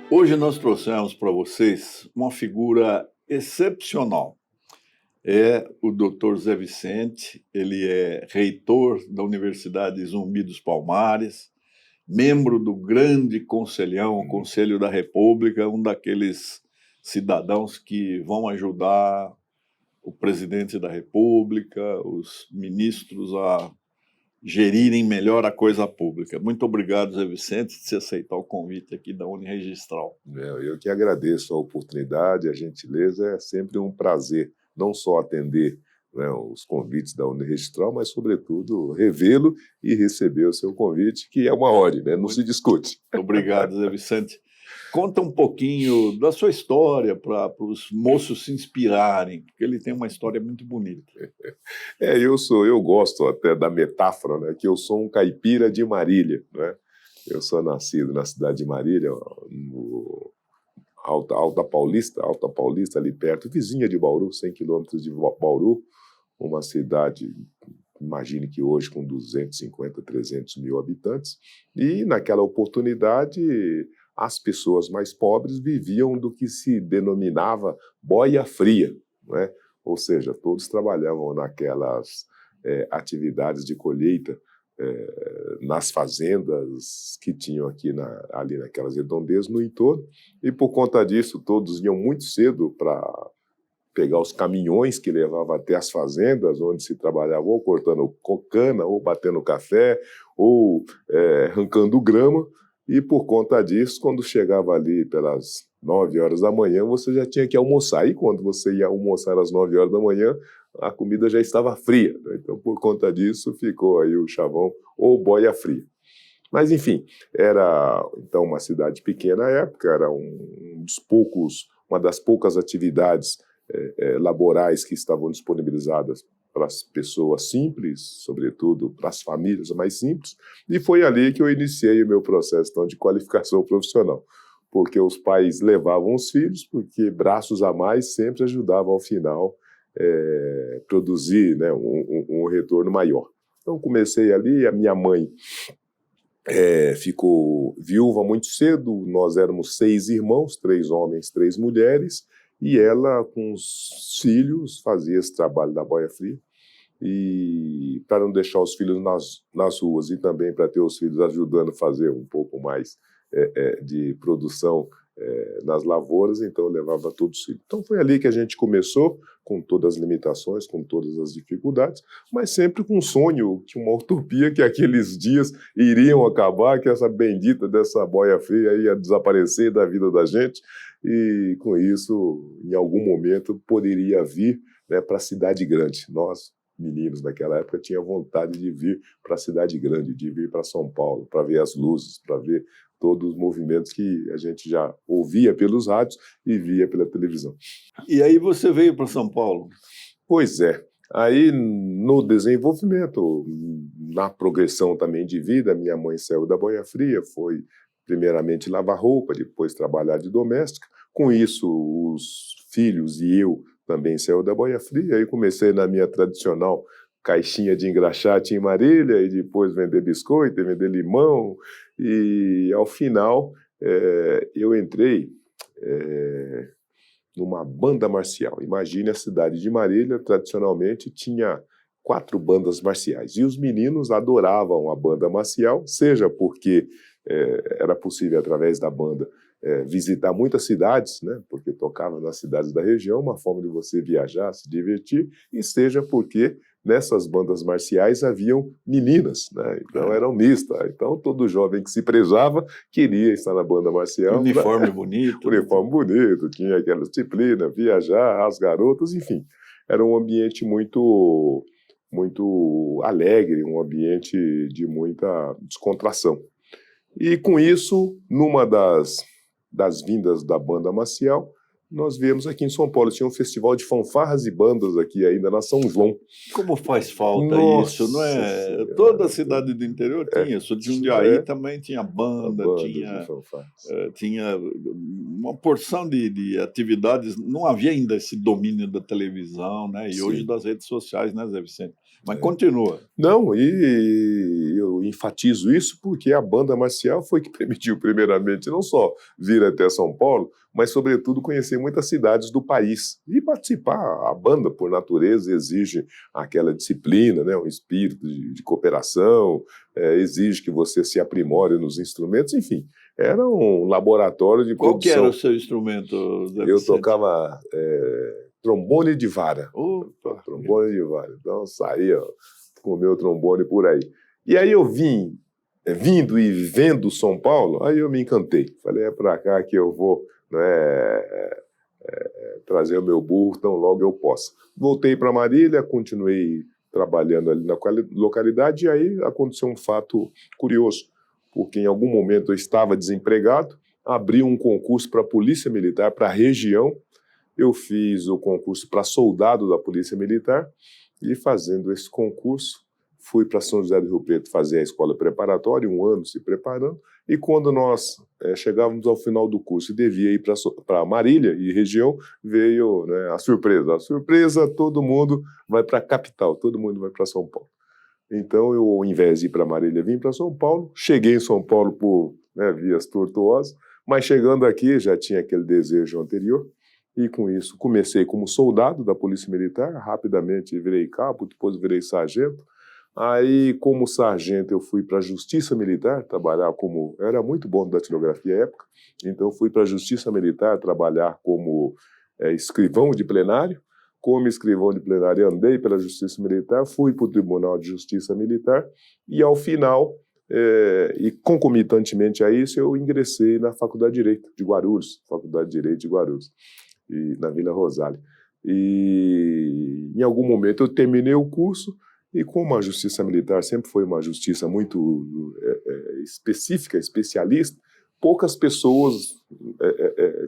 Hoje nós trouxemos para vocês uma figura excepcional. É o Dr. Zé Vicente, ele é reitor da Universidade Zumbi dos Palmares, membro do grande conselhão, o Conselho da República, um daqueles cidadãos que vão ajudar o presidente da República, os ministros a gerirem melhor a coisa pública. Muito obrigado, Zé Vicente, de se aceitar o convite aqui da Uniregistral. Eu que agradeço a oportunidade, a gentileza, é sempre um prazer, não só atender, né, os convites da Uniregistral, mas, sobretudo, revê-lo e receber o seu convite, que é uma ordem, né? Não se discute. Obrigado, Zé Vicente. Conta um pouquinho da sua história para os moços se inspirarem, porque ele tem uma história muito bonita. Eu gosto até da metáfora, né, que eu sou um caipira de Marília, né? Eu sou nascido na cidade de Marília, no Alta Paulista, ali perto, vizinha de Bauru, 100 quilômetros de Bauru, uma cidade, imagine que hoje com 250, 300 mil habitantes, e naquela oportunidade as pessoas mais pobres viviam do que se denominava boia fria, né? Ou seja, todos trabalhavam naquelas atividades de colheita nas fazendas que tinham ali naquelas redondezas no entorno, e por conta disso todos iam muito cedo para pegar os caminhões que levavam até as fazendas, onde se trabalhava ou cortando cana, ou batendo café, ou arrancando grama, e por conta disso, quando chegava ali pelas 9 horas da manhã, você já tinha que almoçar, e quando você ia almoçar às 9 horas da manhã, a comida já estava fria, né? Então, por conta disso, ficou aí o chavão ou boia fria. Mas, enfim, era então uma cidade pequena à época, era uma das poucas atividades laborais que estavam disponibilizadas para as pessoas simples, sobretudo para as famílias mais simples, e foi ali que eu iniciei o meu processo então, de qualificação profissional, porque os pais levavam os filhos, porque braços a mais sempre ajudavam ao final produzir, né, um retorno maior. Então comecei ali, a minha mãe ficou viúva muito cedo, nós éramos 6 irmãos, 3 homens, 3 mulheres, e ela, com os filhos, fazia esse trabalho da boia fria, e para não deixar os filhos nas ruas e também para ter os filhos ajudando a fazer um pouco mais de produção nas lavouras, então eu levava todos os filhos. Então foi ali que a gente começou, com todas as limitações, com todas as dificuldades, mas sempre com um sonho, que uma utopia que aqueles dias iriam acabar, que essa bendita dessa boia fria ia desaparecer da vida da gente, e com isso, em algum momento, poderia vir, né, para a cidade grande. Nós, meninos naquela época, tinha vontade de vir para a cidade grande, de vir para São Paulo, para ver as luzes, para ver todos os movimentos que a gente já ouvia pelos rádios e via pela televisão. E aí você veio para São Paulo? Pois é. Aí, no desenvolvimento, na progressão também de vida, minha mãe saiu da boia fria, foi primeiramente lavar roupa, depois trabalhar de doméstica. Com isso, os filhos e eu também saiu da boia fria. Aí comecei na minha tradicional caixinha de engraxate em Marília, e depois vender biscoito, vender limão, e ao final eu entrei numa banda marcial. Imagine, a cidade de Marília, tradicionalmente, tinha 4 bandas marciais, e os meninos adoravam a banda marcial, seja porque era possível, através da banda, visitar muitas cidades, né, porque tocava nas cidades da região, uma forma de você viajar, se divertir, e seja porque nessas bandas marciais haviam meninas, né, então eram mistas, então todo jovem que se prezava queria estar na banda marcial. Uniforme bonito. Uniforme bonito, tinha aquela disciplina, viajar, as garotas, enfim, era um ambiente muito, muito alegre, um ambiente de muita descontração. E com isso, numa das vindas da banda marcial, nós viemos aqui em São Paulo, tinha um festival de fanfarras e bandas aqui ainda na São João. Como faz falta isso, não é? Senhora, Toda a cidade do interior tinha isso. De Jundiaí também tinha banda, tinha uma porção de atividades. Não havia ainda esse domínio da televisão, né? E hoje das redes sociais, né, Zé Vicente? Mas continua. Não, e eu enfatizo isso porque a banda marcial foi que permitiu, primeiramente, não só vir até São Paulo, mas, sobretudo, conhecer muitas cidades do país e participar. A banda, por natureza, exige aquela disciplina, né, um espírito de cooperação, exige que você se aprimore nos instrumentos, enfim. Era um laboratório de Qual produção. que era o seu instrumento, Zé Eu Vicente? tocava trombone de vara. Opa. Trombone de vara. Então, eu saía com o meu trombone por aí. E aí eu vindo e vendo São Paulo, aí eu me encantei. Falei, é para cá que eu vou, né, trazer o meu burro tão logo eu possa. Voltei para Marília, continuei trabalhando ali na localidade, e aí aconteceu um fato curioso, porque em algum momento eu estava desempregado, abri um concurso para a Polícia Militar, para a região. Eu fiz o concurso para soldado da Polícia Militar e, fazendo esse concurso, fui para São José do Rio Preto fazer a escola preparatória, 1 ano se preparando, e quando nós chegávamos ao final do curso e devia ir para Marília e região, veio, né, a surpresa. A surpresa, todo mundo vai para a capital, todo mundo vai para São Paulo. Então, eu, ao invés de ir para Marília, vim para São Paulo. Cheguei em São Paulo por, né, vias tortuosas, mas chegando aqui já tinha aquele desejo anterior. E com isso comecei como soldado da Polícia Militar, rapidamente virei cabo, depois virei sargento. Aí, como sargento, eu fui para a Justiça Militar, trabalhar como... Eu era muito bom de datilografia à época, então fui para a Justiça Militar trabalhar como escrivão de plenário. Como escrivão de plenário, andei pela Justiça Militar, fui para o Tribunal de Justiça Militar e, ao final, e concomitantemente a isso, eu ingressei na Faculdade de Direito de Guarulhos, Faculdade de Direito de Guarulhos, na Vila Rosália. E, em algum momento, eu terminei o curso. E como a Justiça Militar sempre foi uma justiça muito específica, especialista, poucas pessoas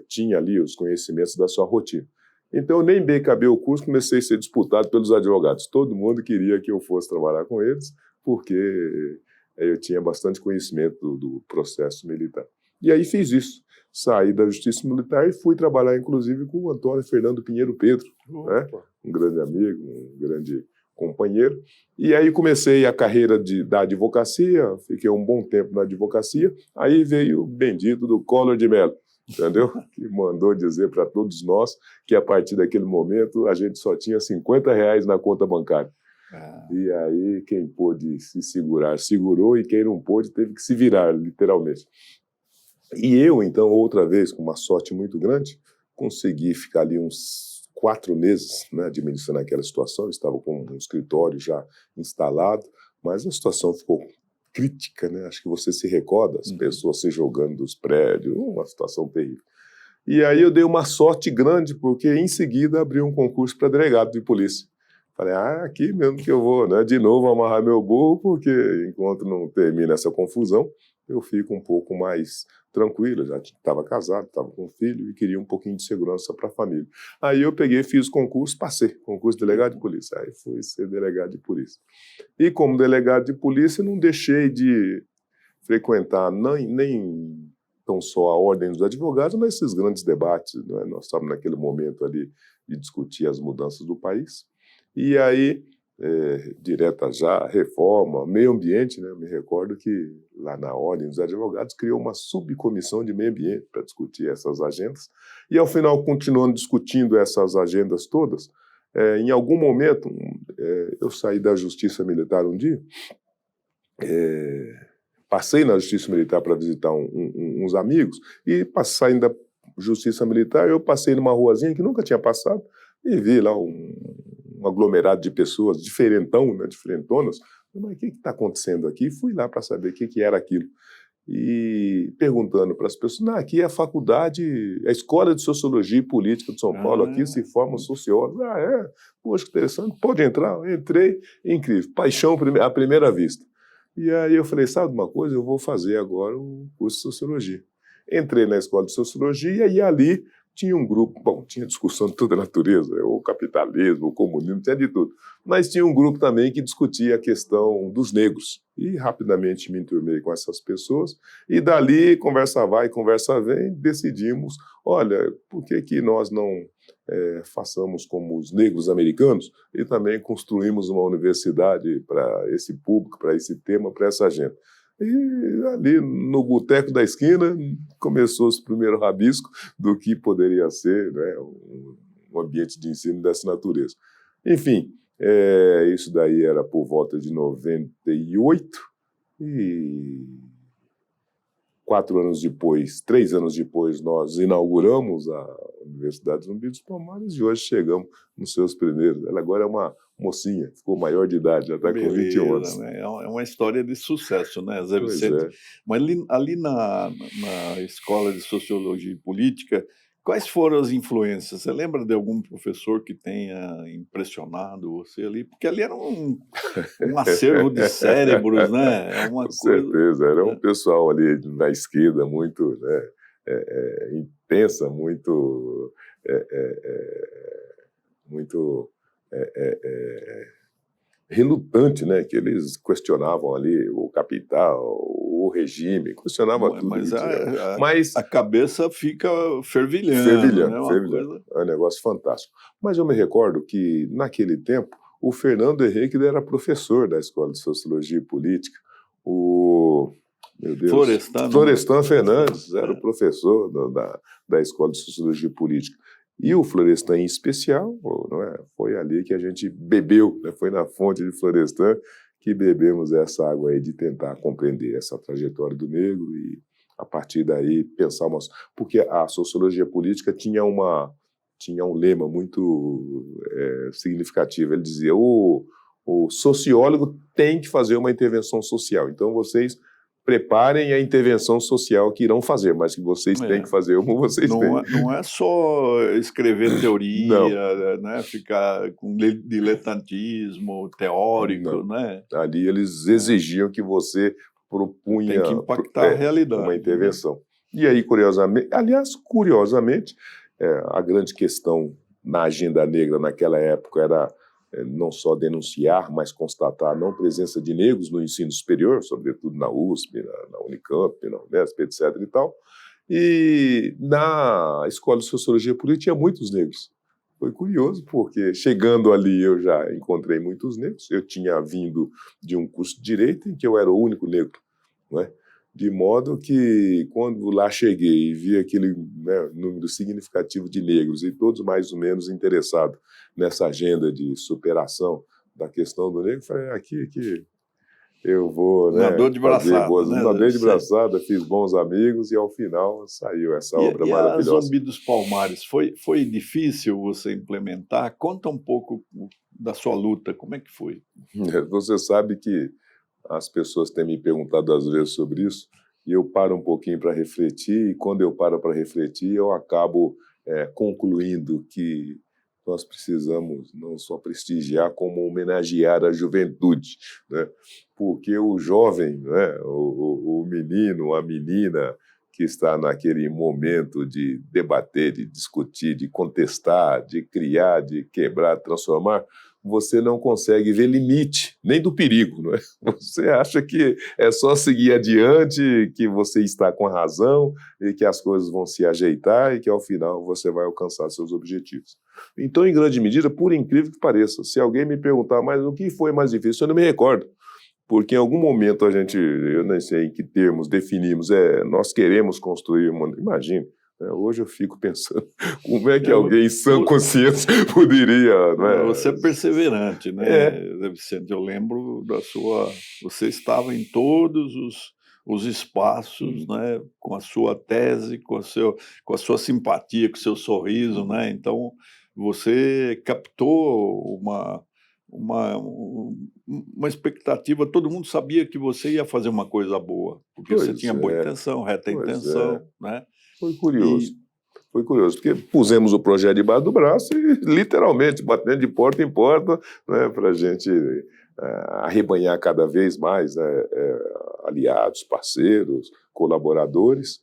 tinham ali os conhecimentos da sua rotina. Então, nem bem acabei o curso, comecei a ser disputado pelos advogados. Todo mundo queria que eu fosse trabalhar com eles, porque eu tinha bastante conhecimento do processo militar. E aí fiz isso. Saí da Justiça Militar e fui trabalhar, inclusive, com o Antônio Fernando Pinheiro Pedro, né? Um grande amigo, um grande companheiro. E aí comecei a carreira da advocacia, fiquei um bom tempo na advocacia, aí veio o bendito do Collor de Mello, entendeu? Que mandou dizer para todos nós que a partir daquele momento a gente só tinha R$50 na conta bancária. E aí quem pôde se segurar, segurou, e quem não pôde teve que se virar, literalmente. E eu, então, outra vez, com uma sorte muito grande, consegui ficar ali uns 4 meses, né, administrando aquela situação. Eu estava com um escritório já instalado, mas a situação ficou crítica, né? Acho que você se recorda, as pessoas se jogando dos prédios, uma situação terrível. E aí eu dei uma sorte grande, porque em seguida abri um concurso para delegado de polícia. Falei, aqui mesmo que eu vou, né, de novo amarrar meu burro, porque enquanto não termina essa confusão, eu fico um pouco mais tranquilo. Já estava casado, estava com filho e queria um pouquinho de segurança para a família. Aí eu peguei, fiz o concurso, passei, concurso de delegado de polícia. Aí fui ser delegado de polícia. E como delegado de polícia, não deixei de frequentar nem tão só a ordem dos advogados, mas esses grandes debates, né? Nós estávamos naquele momento ali de discutir as mudanças do país. E aí, direta já, reforma, meio ambiente, né? Eu me recordo que lá na Ordem dos Advogados criou uma subcomissão de meio ambiente para discutir essas agendas. E, ao final, continuando discutindo essas agendas todas, em algum momento, eu saí da Justiça Militar um dia, passei na Justiça Militar para visitar uns amigos, e saindo da Justiça Militar, eu passei numa ruazinha que nunca tinha passado e vi lá um aglomerado de pessoas, diferentão, né, diferentonas. Mas o que está acontecendo aqui? Fui lá para saber o que era aquilo. E perguntando para as pessoas, aqui é a faculdade, a Escola de Sociologia e Política de São Paulo, aqui se formam sociólogos. Poxa, que interessante, pode entrar? Eu entrei, incrível, paixão à primeira vista. E aí eu falei, sabe uma coisa, eu vou fazer agora o curso de Sociologia. Entrei na Escola de Sociologia e ali tinha um grupo, bom, tinha discussão de toda a natureza, o capitalismo, o comunismo, tinha de tudo. Mas tinha um grupo também que discutia a questão dos negros. E rapidamente me enturmei com essas pessoas. E dali, conversa vai, conversa vem, decidimos, olha, por que nós não façamos como os negros americanos e também construímos uma universidade para esse público, para esse tema, para essa gente. E ali no boteco da esquina começou esse primeiro rabisco do que poderia ser, né, um ambiente de ensino dessa natureza. Enfim, isso daí era por volta de 98 e 3 anos depois, nós inauguramos a Universidade Zumbi dos Palmares e hoje chegamos nos seus primeiros. Ela agora é uma mocinha, ficou maior de idade, já está com 21 anos. Né? É uma história de sucesso, né, Zé Pois Vicente? é. Mas ali na Escola de Sociologia e Política, quais foram as influências? Você lembra de algum professor que tenha impressionado você ali? Porque ali era um acervo de cérebros, né? É uma Com coisa... certeza, era um pessoal ali na esquerda muito, né, intensa, muito relutante, né, que eles questionavam ali o capital, o regime, questionavam tudo. Mas a cabeça fica fervilhando, né? Fervilhando. É um negócio fantástico. Mas eu me recordo que, naquele tempo, o Fernando Henrique era professor da Escola de Sociologia e Política. Meu Deus, Florestan Fernandes era o professor da Escola de Sociologia e Política. E o Florestan, em especial, não é? Foi ali que a gente bebeu, né? Foi na fonte de Florestan que bebemos essa água aí de tentar compreender essa trajetória do negro e, a partir daí, pensarmos... Porque a sociologia política tinha um lema muito significativo. Ele dizia, o sociólogo tem que fazer uma intervenção social. Então, vocês preparem a intervenção social que irão fazer, mas que vocês têm que fazer como vocês têm. Não é só escrever teoria, né? Ficar com diletantismo teórico, né? Ali eles exigiam que você propunha... Tem que impactar a realidade. Uma intervenção. Né? E aí, curiosamente, a grande questão na agenda negra naquela época era não só denunciar, mas constatar a não presença de negros no ensino superior, sobretudo na USP, na Unicamp, na Unesp, etc. e tal. E na Escola de Sociologia Política tinha muitos negros. Foi curioso, porque chegando ali eu já encontrei muitos negros. Eu tinha vindo de um curso de Direito em que eu era o único negro, não é? De modo que, quando lá cheguei e vi aquele, né, número significativo de negros e todos mais ou menos interessados nessa agenda de superação da questão do negro, falei, aqui eu vou, né, nadou de braçada, né? Nadei de braçada, fiz bons amigos e, ao final, saiu essa obra maravilhosa. E a Zumbi dos Palmares, foi difícil você implementar? Conta um pouco da sua luta, como é que foi? Você sabe que as pessoas têm me perguntado às vezes sobre isso, e eu paro um pouquinho para refletir, e quando eu paro para refletir, eu acabo concluindo que nós precisamos não só prestigiar, como homenagear a juventude, né? Porque o jovem, né, o menino, a menina que está naquele momento de debater, de discutir, de contestar, de criar, de quebrar, transformar, você não consegue ver limite, nem do perigo, não é? Você acha que é só seguir adiante, que você está com a razão e que as coisas vão se ajeitar e que, ao final, você vai alcançar seus objetivos. Então, em grande medida, por incrível que pareça, se alguém me perguntar, mas o que foi mais difícil, eu não me recordo. Porque em algum momento eu não sei em que termos definimos, nós queremos construir uma... Imagine, hoje eu fico pensando, como é que alguém em sã consciência poderia... Né? Você é perseverante, né, Vicente? Eu lembro da sua... Você estava em todos os espaços, né, com a sua tese, com a sua simpatia, com o seu sorriso, né? Então, você captou uma expectativa, todo mundo sabia que você ia fazer uma coisa boa, porque você tinha boa intenção, reta intenção, né? Foi curioso. Foi curioso, porque pusemos o projeto debaixo do braço e, literalmente, batendo de porta em porta, né, para a gente arrebanhar cada vez mais, né, aliados, parceiros, colaboradores,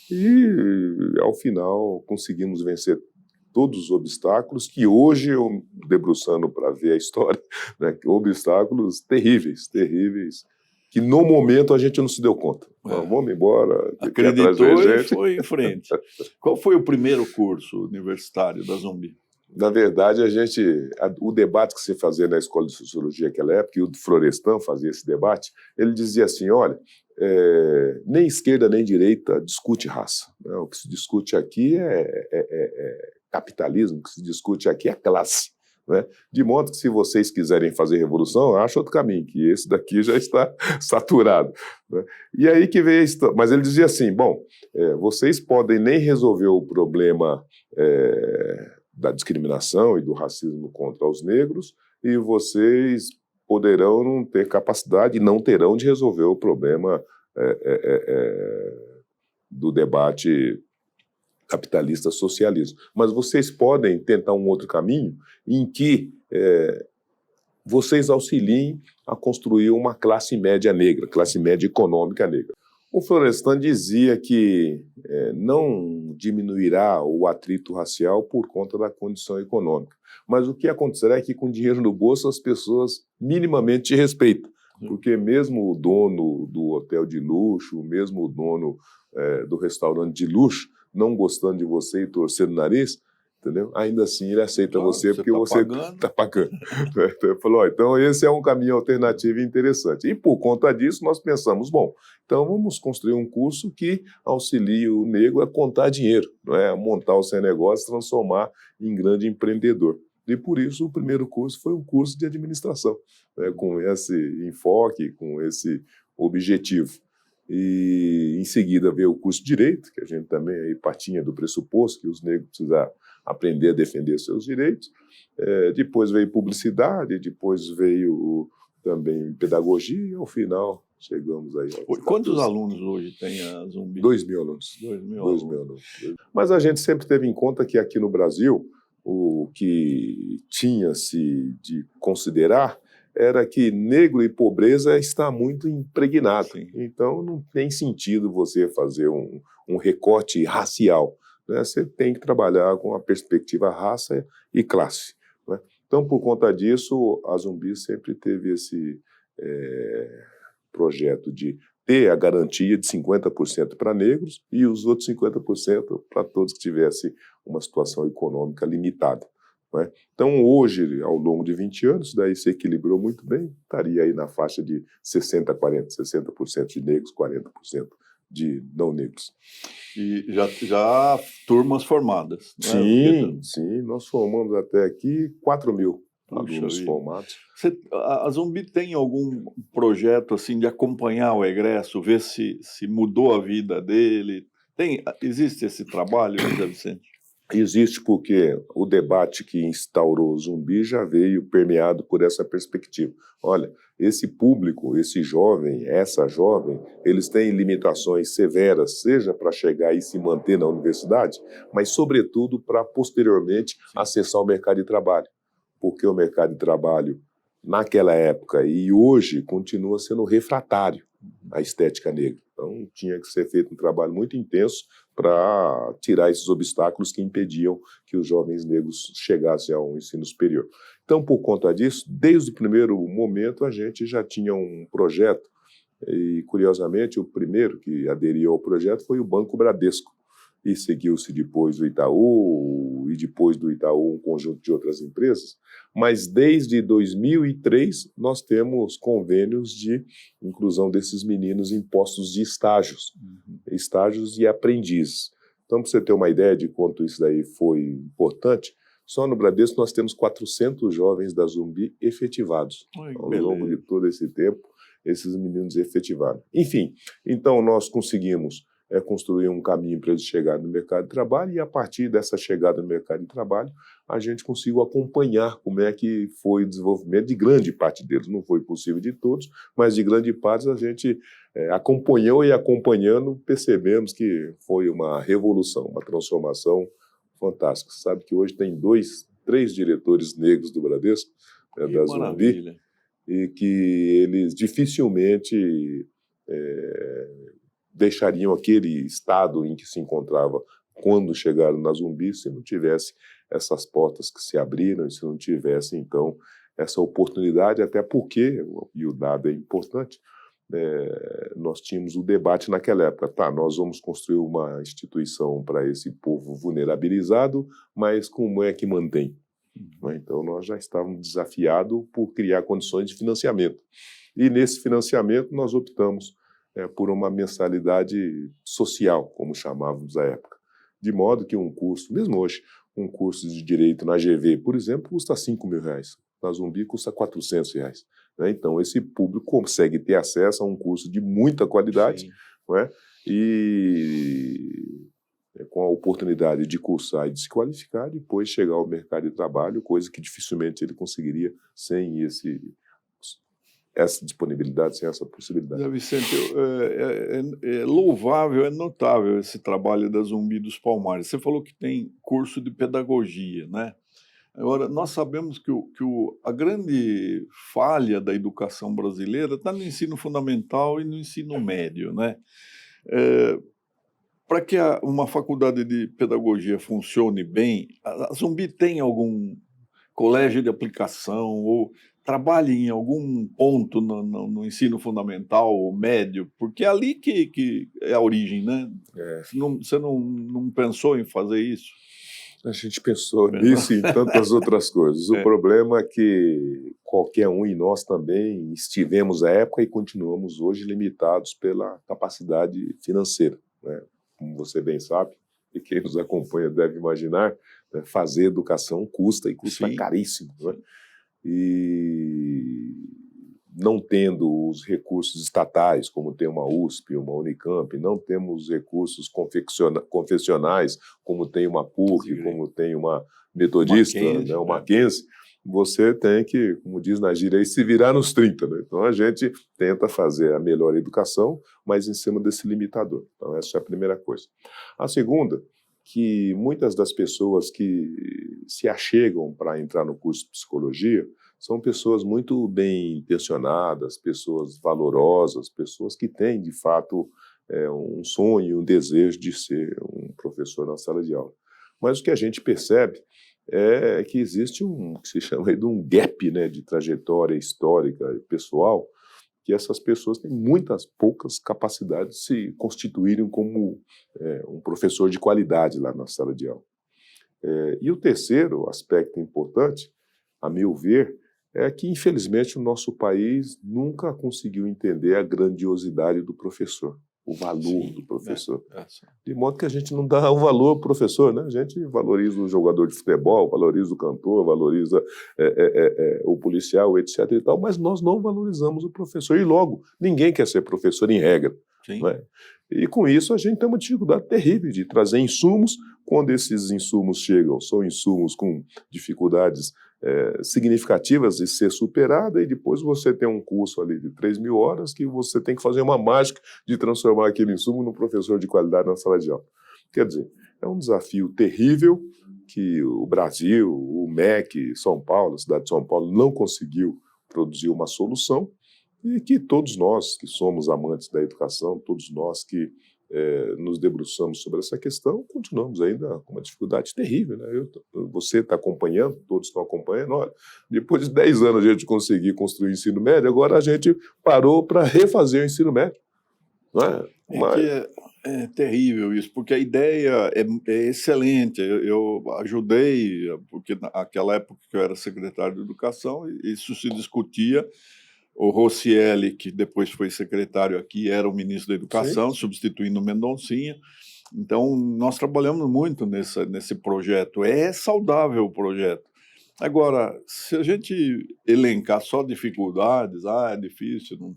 e, ao final, conseguimos vencer todos os obstáculos que hoje, eu debruçando para ver a história, né, obstáculos terríveis, que no momento a gente não se deu conta. Vamos embora. Acreditou e foi em frente. Qual foi o primeiro curso universitário da Zumbi? Na verdade, o debate que se fazia na escola de sociologia naquela época, e o Florestan fazia esse debate, ele dizia assim, olha, nem esquerda nem direita discute raça, né? O que se discute aqui é capitalismo, o que se discute aqui é classe. Né? De modo que, se vocês quiserem fazer revolução, acha outro caminho, que esse daqui já está saturado. Né? E aí que veio a história. Mas ele dizia assim, bom, vocês podem nem resolver o problema da discriminação e do racismo contra os negros, e vocês poderão não ter capacidade e não terão de resolver o problema do debate capitalista-socialismo. Mas vocês podem tentar um outro caminho em que vocês auxiliem a construir uma classe média negra, classe média econômica negra. O Florestan dizia que não diminuirá o atrito racial por conta da condição econômica. Mas o que acontecerá é que, com dinheiro no bolso, as pessoas minimamente te respeitam. Porque mesmo o dono do hotel de luxo, mesmo o dono do restaurante de luxo, não gostando de você e torcendo o nariz, entendeu? Ainda assim ele aceita você porque você está pagando. Então ele falou, então esse é um caminho alternativo interessante. E por conta disso nós pensamos, bom, então vamos construir um curso que auxilie o negro a contar dinheiro, não é? A montar o seu negócio, transformar em grande empreendedor. E por isso o primeiro curso foi um curso de administração, né? Com esse enfoque, com esse objetivo. E em seguida veio o curso de Direito, que a gente também aí partinha do pressuposto que os negros precisam aprender a defender seus direitos. Depois veio Publicidade, depois veio também Pedagogia, e ao final chegamos aí. Quantos alunos hoje tem a Zumbi? 2.000 alunos. 2.000 alunos. Mas a gente sempre teve em conta que aqui no Brasil, o que tinha-se de considerar era que negro e pobreza está muito impregnado. Sim. Então, não tem sentido você fazer um recorte racial. Né? Você tem que trabalhar com a perspectiva raça e classe. Né? Então, por conta disso, a Zumbi sempre teve esse projeto de ter a garantia de 50% para negros e os outros 50% para todos que tivessem uma situação econômica limitada. Né? Então, hoje, ao longo de 20 anos, daí se equilibrou muito bem, estaria aí na faixa de 60-40, 60% de negros, 40% de não negros. E já turmas formadas, não é? Sim, nós formamos até aqui 4.000 alunos formados. A Zumbi tem algum projeto assim de acompanhar o egresso, ver se mudou a vida dele? Existe esse trabalho, José Vicente? Existe, porque o debate que instaurou o Zumbi já veio permeado por essa perspectiva. Olha, esse público, esse jovem, essa jovem, eles têm limitações severas, seja para chegar e se manter na universidade, mas, sobretudo, para posteriormente acessar o mercado de trabalho. Porque o mercado de trabalho, naquela época e hoje, continua sendo refratário à estética negra. Então, tinha que ser feito um trabalho muito intenso para tirar esses obstáculos que impediam que os jovens negros chegassem ao ensino superior. Então, por conta disso, desde o primeiro momento, a gente já tinha um projeto, e, curiosamente, o primeiro que aderiu ao projeto foi o Banco Bradesco, e seguiu-se depois o Itaú, e depois do Itaú um conjunto de outras empresas, mas desde 2003 nós temos convênios de inclusão desses meninos em postos de estágios, estágios e aprendizes. Então, para você ter uma ideia de quanto isso daí foi importante, só no Bradesco nós temos 400 jovens da Zumbi efetivados. Ao longo de todo esse tempo, esses meninos efetivaram. Enfim, então nós conseguimos construir um caminho para eles chegarem no mercado de trabalho, e a partir dessa chegada no mercado de trabalho, a gente conseguiu acompanhar como é que foi o desenvolvimento de grande parte deles. Não foi possível de todos, mas de grande parte a gente acompanhou, e acompanhando percebemos que foi uma revolução, uma transformação fantástica. Você sabe que hoje tem 3 diretores negros do Bradesco, da Zumbi, e que eles dificilmente deixariam aquele estado em que se encontrava quando chegaram na Zumbi se não tivesse essas portas que se abriram, e se não tivesse, então, essa oportunidade, até porque, e o dado é importante, nós tínhamos o debate naquela época, nós vamos construir uma instituição para esse povo vulnerabilizado, mas como é que mantém? né? Então, nós já estávamos desafiados por criar condições de financiamento. E, nesse financiamento, nós optamos por uma mensalidade social, como chamávamos à época. De modo que um curso, mesmo hoje, um curso de Direito na GV, por exemplo, custa R$ 5.000. Na Zumbi custa R$ 400. Né? Então, esse público consegue ter acesso a um curso de muita qualidade, não é? E com a oportunidade de cursar e de se qualificar, depois chegar ao mercado de trabalho, coisa que dificilmente ele conseguiria sem essa disponibilidade, sem essa possibilidade. Zé Vicente, é louvável, é notável esse trabalho da Zumbi dos Palmares. Você falou que tem curso de pedagogia, né? Agora, nós sabemos que a grande falha da educação brasileira está no ensino fundamental e no ensino médio, né? Para que uma faculdade de pedagogia funcione bem, a Zumbi tem algum colégio de aplicação ou trabalha em algum ponto no ensino fundamental ou médio? Porque é ali que é a origem, né? Você não pensou em fazer isso? A gente pensou nisso e em tantas outras coisas. O problema é que qualquer um e nós também estivemos à época e continuamos hoje limitados pela capacidade financeira, né? Como você bem sabe, e quem nos acompanha deve imaginar, né, fazer educação custa e custa caríssimo, né? E não tendo os recursos estatais, como tem uma USP, uma Unicamp, não temos recursos confessionais, como tem uma PUC, como tem uma Metodista, né, uma Mackenzie, você tem que, como diz na gíria, se virar nos 30. Né? Então, a gente tenta fazer a melhor educação, mas em cima desse limitador. Então, essa é a primeira coisa. A segunda, que muitas das pessoas que se achegam para entrar no curso de psicologia são pessoas muito bem intencionadas, pessoas valorosas, pessoas que têm, de fato, um sonho, um desejo de ser um professor na sala de aula. Mas o que a gente percebe é que existe que se chama aí de um gap, né, de trajetória histórica e pessoal, que essas pessoas têm poucas capacidades de se constituírem como um professor de qualidade lá na sala de aula. E o terceiro aspecto importante, a meu ver, é que, infelizmente, o nosso país nunca conseguiu entender a grandiosidade do professor, o valor do professor. De modo que a gente não dá o valor ao professor, né? A gente valoriza o jogador de futebol, valoriza o cantor, valoriza o policial, etc. e tal, mas nós não valorizamos o professor. E logo, ninguém quer ser professor em regra. Né? E com isso a gente tem uma dificuldade terrível de trazer insumos. Quando esses insumos chegam, são insumos com dificuldades significativas de ser superada, e depois você tem um curso ali de 3.000 horas que você tem que fazer uma mágica de transformar aquele insumo num professor de qualidade na sala de aula. Quer dizer, é um desafio terrível que o Brasil, o MEC, São Paulo, a cidade de São Paulo, não conseguiu produzir uma solução, e que todos nós que somos amantes da educação, todos nós que nos debruçamos sobre essa questão, continuamos ainda com uma dificuldade terrível. Né? Você está acompanhando, todos estão acompanhando. Olha, depois de 10 anos a gente conseguiu construir o ensino médio, agora a gente parou para refazer o ensino médio. Não é? É terrível isso, porque a ideia é excelente. Eu ajudei, porque naquela época que eu era secretário de Educação, isso se discutia. O Rocieli, que depois foi secretário aqui, era o ministro da Educação, substituindo o Mendoncinha. Então, nós trabalhamos muito nesse projeto. É saudável o projeto. Agora, se a gente elencar só dificuldades, é difícil,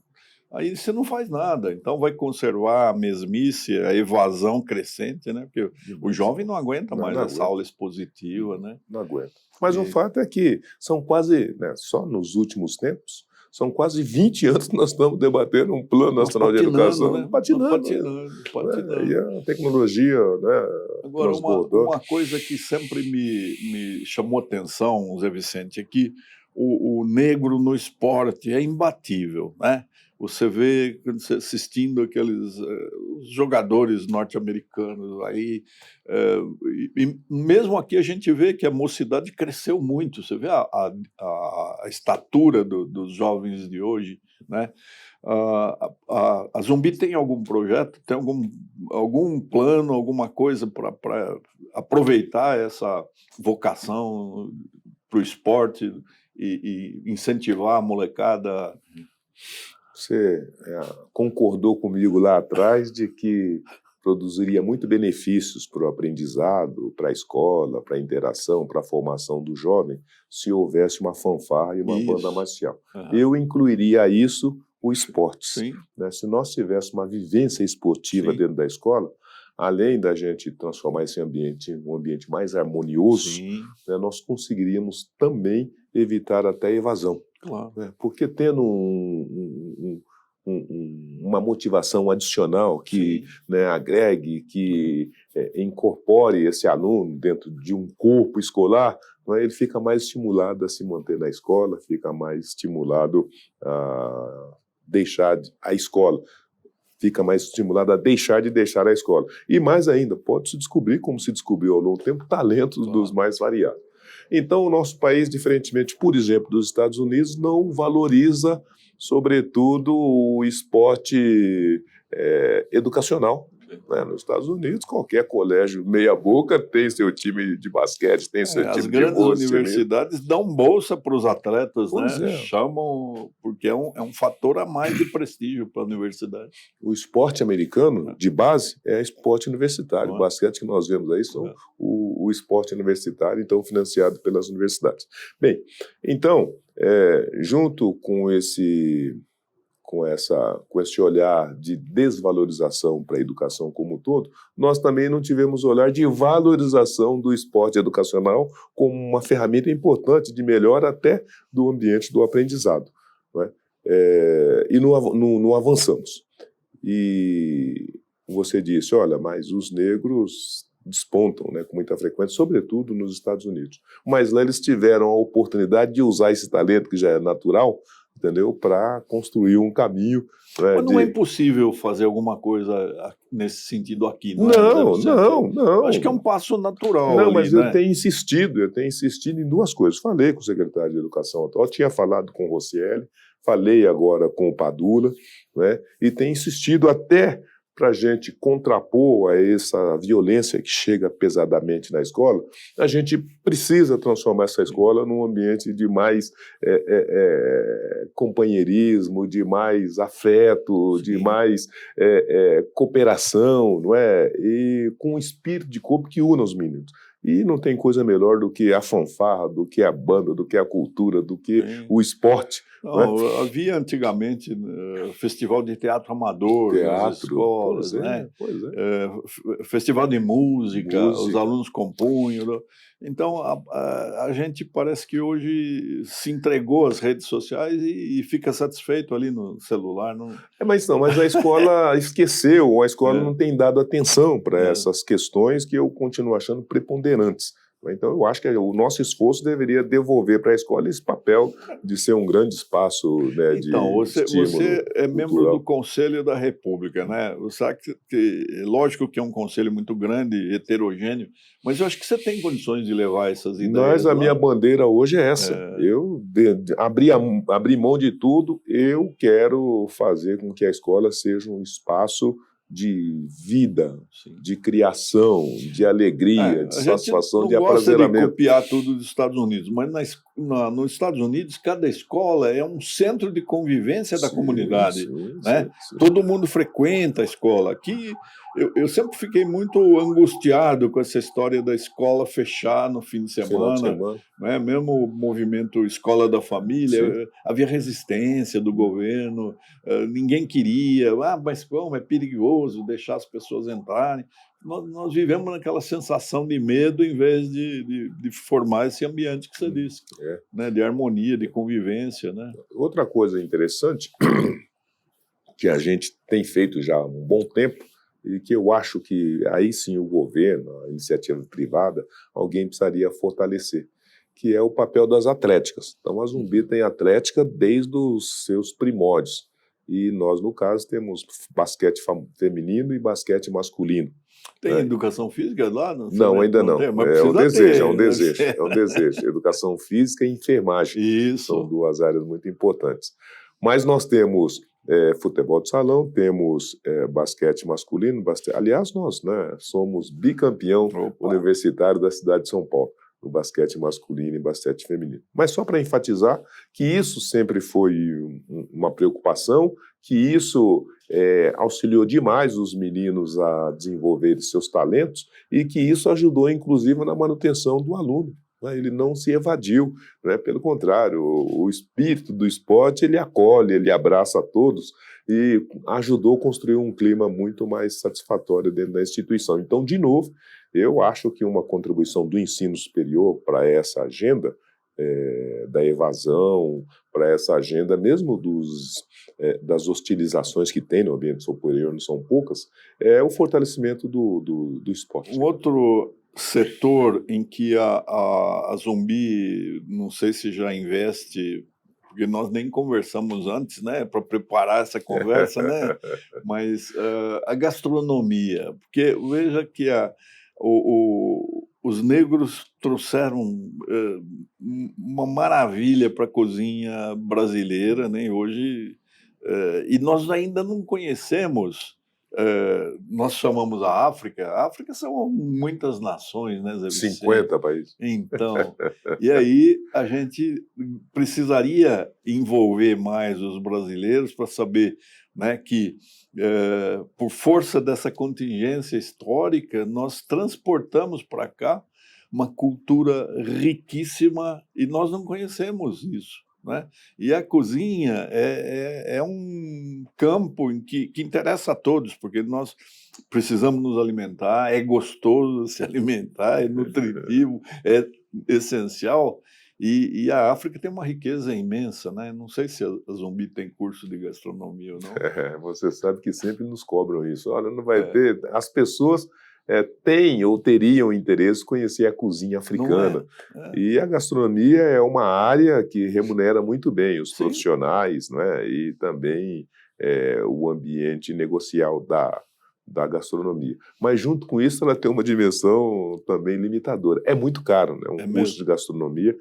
aí você não faz nada. Então, vai conservar a mesmice, a evasão crescente, né? Porque o jovem não aguenta mais essa aula expositiva, né? Não aguenta. Mas o fato é que são quase, né, só nos últimos tempos, são quase 20 anos que nós estamos debatendo um plano nacional de educação. Né? Patinando. E a tecnologia, né, agora, uma coisa que sempre me chamou atenção, Zé Vicente, é que o negro no esporte é imbatível, né? Você vê, assistindo aqueles jogadores norte-americanos aí, e mesmo aqui a gente vê que a mocidade cresceu muito. Você vê a estatura dos jovens de hoje, né? A Zumbi tem algum projeto, tem algum plano, alguma coisa para aproveitar essa vocação o esporte e incentivar a molecada? Você concordou comigo lá atrás de que produziria muito benefícios para o aprendizado, para a escola, para a interação, para a formação do jovem, se houvesse uma fanfarra e uma banda marcial. Eu incluiria isso o esporte. Sim. Né? Se nós tivéssemos uma vivência esportiva dentro da escola, além da gente transformar esse ambiente em um ambiente mais harmonioso, né, nós conseguiríamos também evitar até a evasão. Claro. Né? Porque tendo uma motivação adicional que, né, agregue, que incorpore esse aluno dentro de um corpo escolar, né, ele fica mais estimulado a se manter na escola, fica mais estimulado a deixar a escola, fica mais estimulado a deixar a escola. E mais ainda, pode-se descobrir, como se descobriu ao longo do tempo, talentos dos mais variados. Então, o nosso país, diferentemente, por exemplo, dos Estados Unidos, não valoriza, sobretudo, o esporte educacional. Né? Nos Estados Unidos, qualquer colégio meia-boca tem seu time de basquete, tem seu time de vôlei. As grandes universidades dão bolsa para os atletas, né? Chamam, porque é um fator a mais de prestígio para a universidade. O esporte americano, de base, é esporte universitário. O basquete que nós vemos aí são o esporte universitário, então financiado pelas universidades. Bem, então, junto com esse olhar de desvalorização para a educação como um todo, nós também não tivemos olhar de valorização do esporte educacional como uma ferramenta importante de melhora até do ambiente do aprendizado. Não é? E não avançamos. E você disse, olha, mas os negros despontam, né, com muita frequência, sobretudo nos Estados Unidos. Mas lá eles tiveram a oportunidade de usar esse talento que já é natural, entendeu? Para construir um caminho. Né, mas não é impossível fazer alguma coisa nesse sentido aqui, não? Não. Acho que é um passo natural. Não, ali, mas né? eu tenho insistido em duas coisas. Falei com o secretário de Educação atual, tinha falado com o Rocieli, falei agora com o Padula, né, e tenho insistido até para a gente contrapor a essa violência que chega pesadamente na escola, a gente precisa transformar essa escola num ambiente de mais companheirismo, de mais afeto, de mais cooperação, não é? E com um espírito de corpo que una os meninos. E não tem coisa melhor do que a fanfarra, do que a banda, do que a cultura, do que o esporte. Não, havia antigamente festival de teatro amador nas escolas, né? Festival de música, os alunos compunham. Então, a gente parece que hoje se entregou às redes sociais e fica satisfeito ali no celular. Não... Mas a escola esqueceu, a escola não tem dado atenção para essas questões que eu continuo achando preponderantes. Então, eu acho que o nosso esforço deveria devolver para a escola esse papel de ser um grande espaço, né, de estímulo você é membro cultural. do Conselho da República, né? Você sabe lógico que é um conselho muito grande, heterogêneo, mas eu acho que você tem condições de levar essas ideias. Mas a minha bandeira hoje é essa. Eu abri mão de tudo, eu quero fazer com que a escola seja um espaço de vida, de criação, de alegria, de satisfação, de aprazeramento. Não gosta de copiar tudo dos Estados Unidos, mas nos Estados Unidos, cada escola é um centro de convivência da comunidade. Né? Todo mundo frequenta a escola. Aqui, eu sempre fiquei muito angustiado com essa história da escola fechar no fim de semana. Né? Mesmo o movimento Escola da Família, havia resistência do governo, ninguém queria. Mas como é perigoso deixar as pessoas entrarem. Nós vivemos naquela sensação de medo em vez de formar esse ambiente que você disse, né? De harmonia, de convivência. Né? Outra coisa interessante que a gente tem feito já há um bom tempo e que eu acho que aí sim o governo, a iniciativa privada, alguém precisaria fortalecer, que é o papel das atléticas. Então a Zumbi tem atlética desde os seus primórdios e nós, no caso, temos basquete feminino e basquete masculino. Tem educação física lá? Não, ainda não. É um desejo. Educação física e enfermagem. São duas áreas muito importantes. Mas nós temos futebol de salão, temos basquete masculino. Aliás, nós somos bicampeão universitário da cidade de São Paulo. no basquete masculino e basquete feminino. Mas só para enfatizar que isso sempre foi uma preocupação, que isso auxiliou demais os meninos a desenvolverem seus talentos e que isso ajudou, inclusive, na manutenção do aluno. Ele não se evadiu, né? Pelo contrário, o espírito do esporte ele acolhe, ele abraça a todos e ajudou a construir um clima muito mais satisfatório dentro da instituição. Então, de novo, eu acho que uma contribuição do ensino superior para essa agenda da evasão, para essa agenda mesmo das hostilizações que tem no ambiente superior, não são poucas, é o fortalecimento do esporte. Um outro setor em que a Zumbi, não sei se já investe, porque nós nem conversamos antes, né, para preparar essa conversa, né, mas a gastronomia, porque veja que os negros trouxeram uma maravilha para a cozinha brasileira, né, hoje, e nós ainda não conhecemos. Nós chamamos a África são muitas nações, né, Zé Vicente? 50 países. Então, e aí a gente precisaria envolver mais os brasileiros para saber, né, que por força dessa contingência histórica, nós transportamos para cá uma cultura riquíssima e nós não conhecemos isso. Né? E a cozinha é um campo em que interessa a todos, porque nós precisamos nos alimentar, é gostoso se alimentar, é nutritivo, é essencial, e a África tem uma riqueza imensa, né? Não sei se a Zumbi tem curso de gastronomia ou não. Você sabe que sempre nos cobram isso. Olha, não vai ter... As pessoas... têm ou teriam interesse em conhecer a cozinha africana. E a gastronomia é uma área que remunera muito bem os profissionais, né? E também o ambiente negocial da gastronomia. Mas, junto com isso, ela tem uma dimensão também limitadora. É muito caro, né? Um curso de gastronomia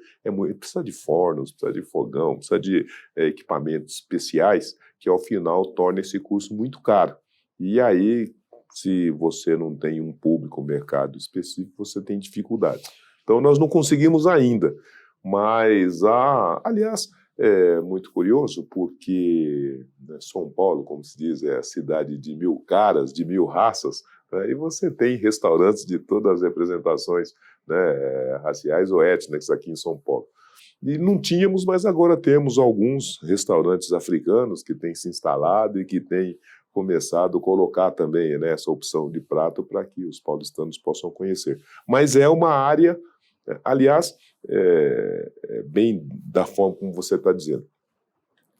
precisa de fornos, precisa de fogão, precisa de equipamentos especiais que, ao final, torna esse curso muito caro. E aí, se você não tem um público, um mercado específico, você tem dificuldade. Então, nós não conseguimos ainda. Mas, aliás, é muito curioso porque São Paulo, como se diz, é a cidade de 1000 caras, de 1000 raças, né? E você tem restaurantes de todas as representações, né, raciais ou étnicas aqui em São Paulo. E não tínhamos, mas agora temos alguns restaurantes africanos que têm se instalado e que têm começado a colocar também, né, essa opção de prato para que os paulistanos possam conhecer. Mas é uma área, aliás, bem da forma como você está dizendo.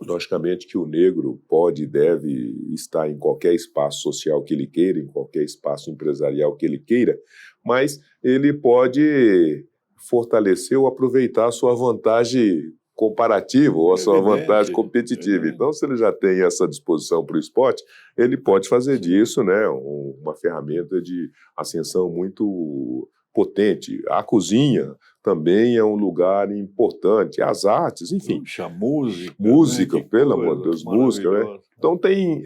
Logicamente que o negro pode e deve estar em qualquer espaço social que ele queira, em qualquer espaço empresarial que ele queira, mas ele pode fortalecer ou aproveitar a sua vantagem comparativa ou a sua vantagem competitiva. Então, se ele já tem essa disposição para o esporte, ele pode fazer disso, né, uma ferramenta de ascensão muito potente. A cozinha também é um lugar importante, as artes, enfim. Puxa, música. Música, né? Pelo amor de Deus, música, né? Então tem...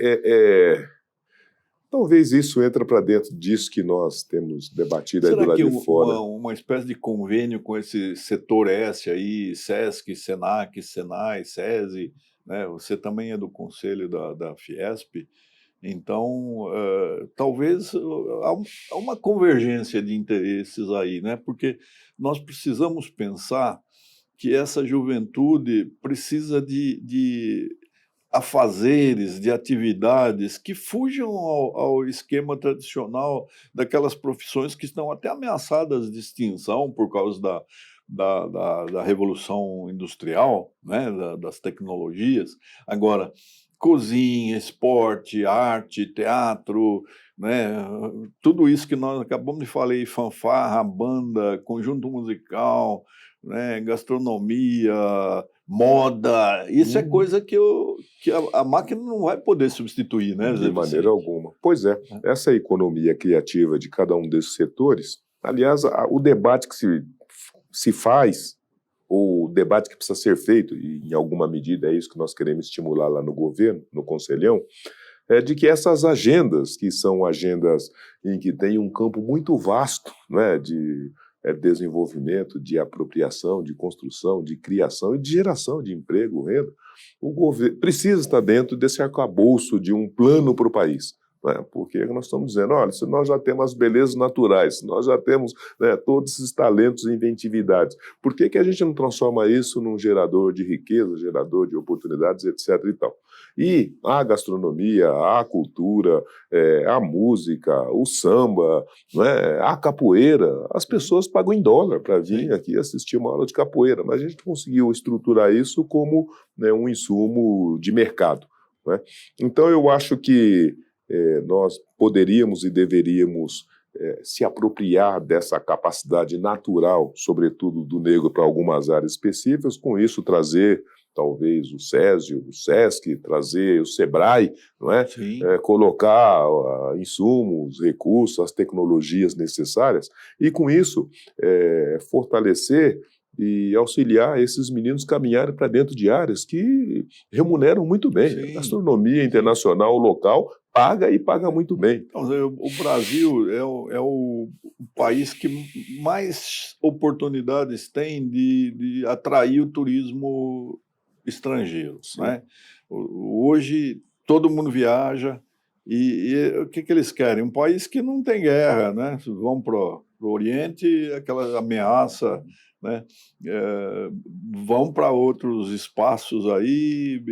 Talvez isso entre para dentro disso que nós temos debatido aí do lado de fora. Uma espécie de convênio com esse setor S aí, SESC, SENAC, SENAI, SESI, né? Você também é do conselho da Fiesp, então talvez há uma convergência de interesses aí, né? Porque nós precisamos pensar que essa juventude precisa de afazeres, de atividades que fujam ao esquema tradicional daquelas profissões que estão até ameaçadas de extinção por causa da revolução industrial, né, das tecnologias. Agora, cozinha, esporte, arte, teatro, né, tudo isso que nós acabamos de falar aí, fanfarra, banda, conjunto musical, né, gastronomia, moda, isso é coisa que a máquina não vai poder substituir, né? De maneira alguma. Pois é, essa economia criativa de cada um desses setores, aliás, o debate que se faz, ou o debate que precisa ser feito, e em alguma medida é isso que nós queremos estimular lá no governo, no Conselhão, é de que essas agendas, que são agendas em que tem um campo muito vasto, né, de desenvolvimento, de apropriação, de construção, de criação e de geração de emprego, renda, o governo precisa estar dentro desse arcabouço de um plano para o país. Né? Porque nós estamos dizendo, olha, se nós já temos as belezas naturais, se nós já temos, né, todos esses talentos e inventividades, por que a gente não transforma isso num gerador de riqueza, gerador de oportunidades, etc. e tal? E a gastronomia, a cultura, a música, o samba, né, a capoeira, as pessoas pagam em dólar para vir aqui assistir uma aula de capoeira, mas a gente conseguiu estruturar isso como, né, um insumo de mercado. Né? Então eu acho que nós poderíamos e deveríamos se apropriar dessa capacidade natural, sobretudo do negro, para algumas áreas específicas, com isso trazer talvez o SESI, o SESC, trazer o SEBRAE, não é? Colocar insumos, recursos, as tecnologias necessárias, e com isso fortalecer e auxiliar esses meninos caminharem para dentro de áreas que remuneram muito bem. Sim. A gastronomia internacional, local, paga e paga muito bem. Então, o Brasil é o país que mais oportunidades tem de atrair o turismo estrangeiro. Né? Hoje, todo mundo viaja e o que eles querem? Um país que não tem guerra, né? Vão para o Oriente, aquela ameaça, né? Vão para outros espaços aí,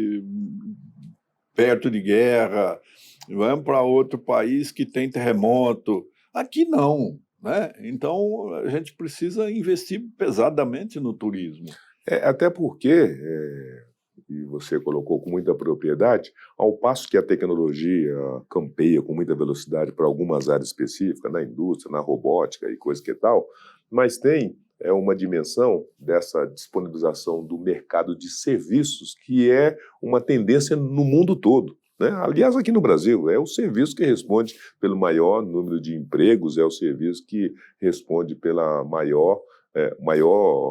perto de guerra, vão para outro país que tem terremoto. Aqui não, né? Então a gente precisa investir pesadamente no turismo. Até porque, e você colocou com muita propriedade, ao passo que a tecnologia campeia com muita velocidade para algumas áreas específicas, na indústria, na robótica e coisa que tal, mas tem uma dimensão dessa disponibilização do mercado de serviços que é uma tendência no mundo todo. Né? Aliás, aqui no Brasil, é o serviço que responde pelo maior número de empregos, é o serviço que responde pela maior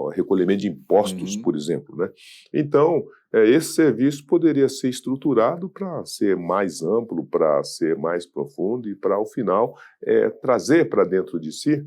recolhimento de impostos, por exemplo. Né? Então, esse serviço poderia ser estruturado para ser mais amplo, para ser mais profundo e para, ao final, trazer para dentro de si,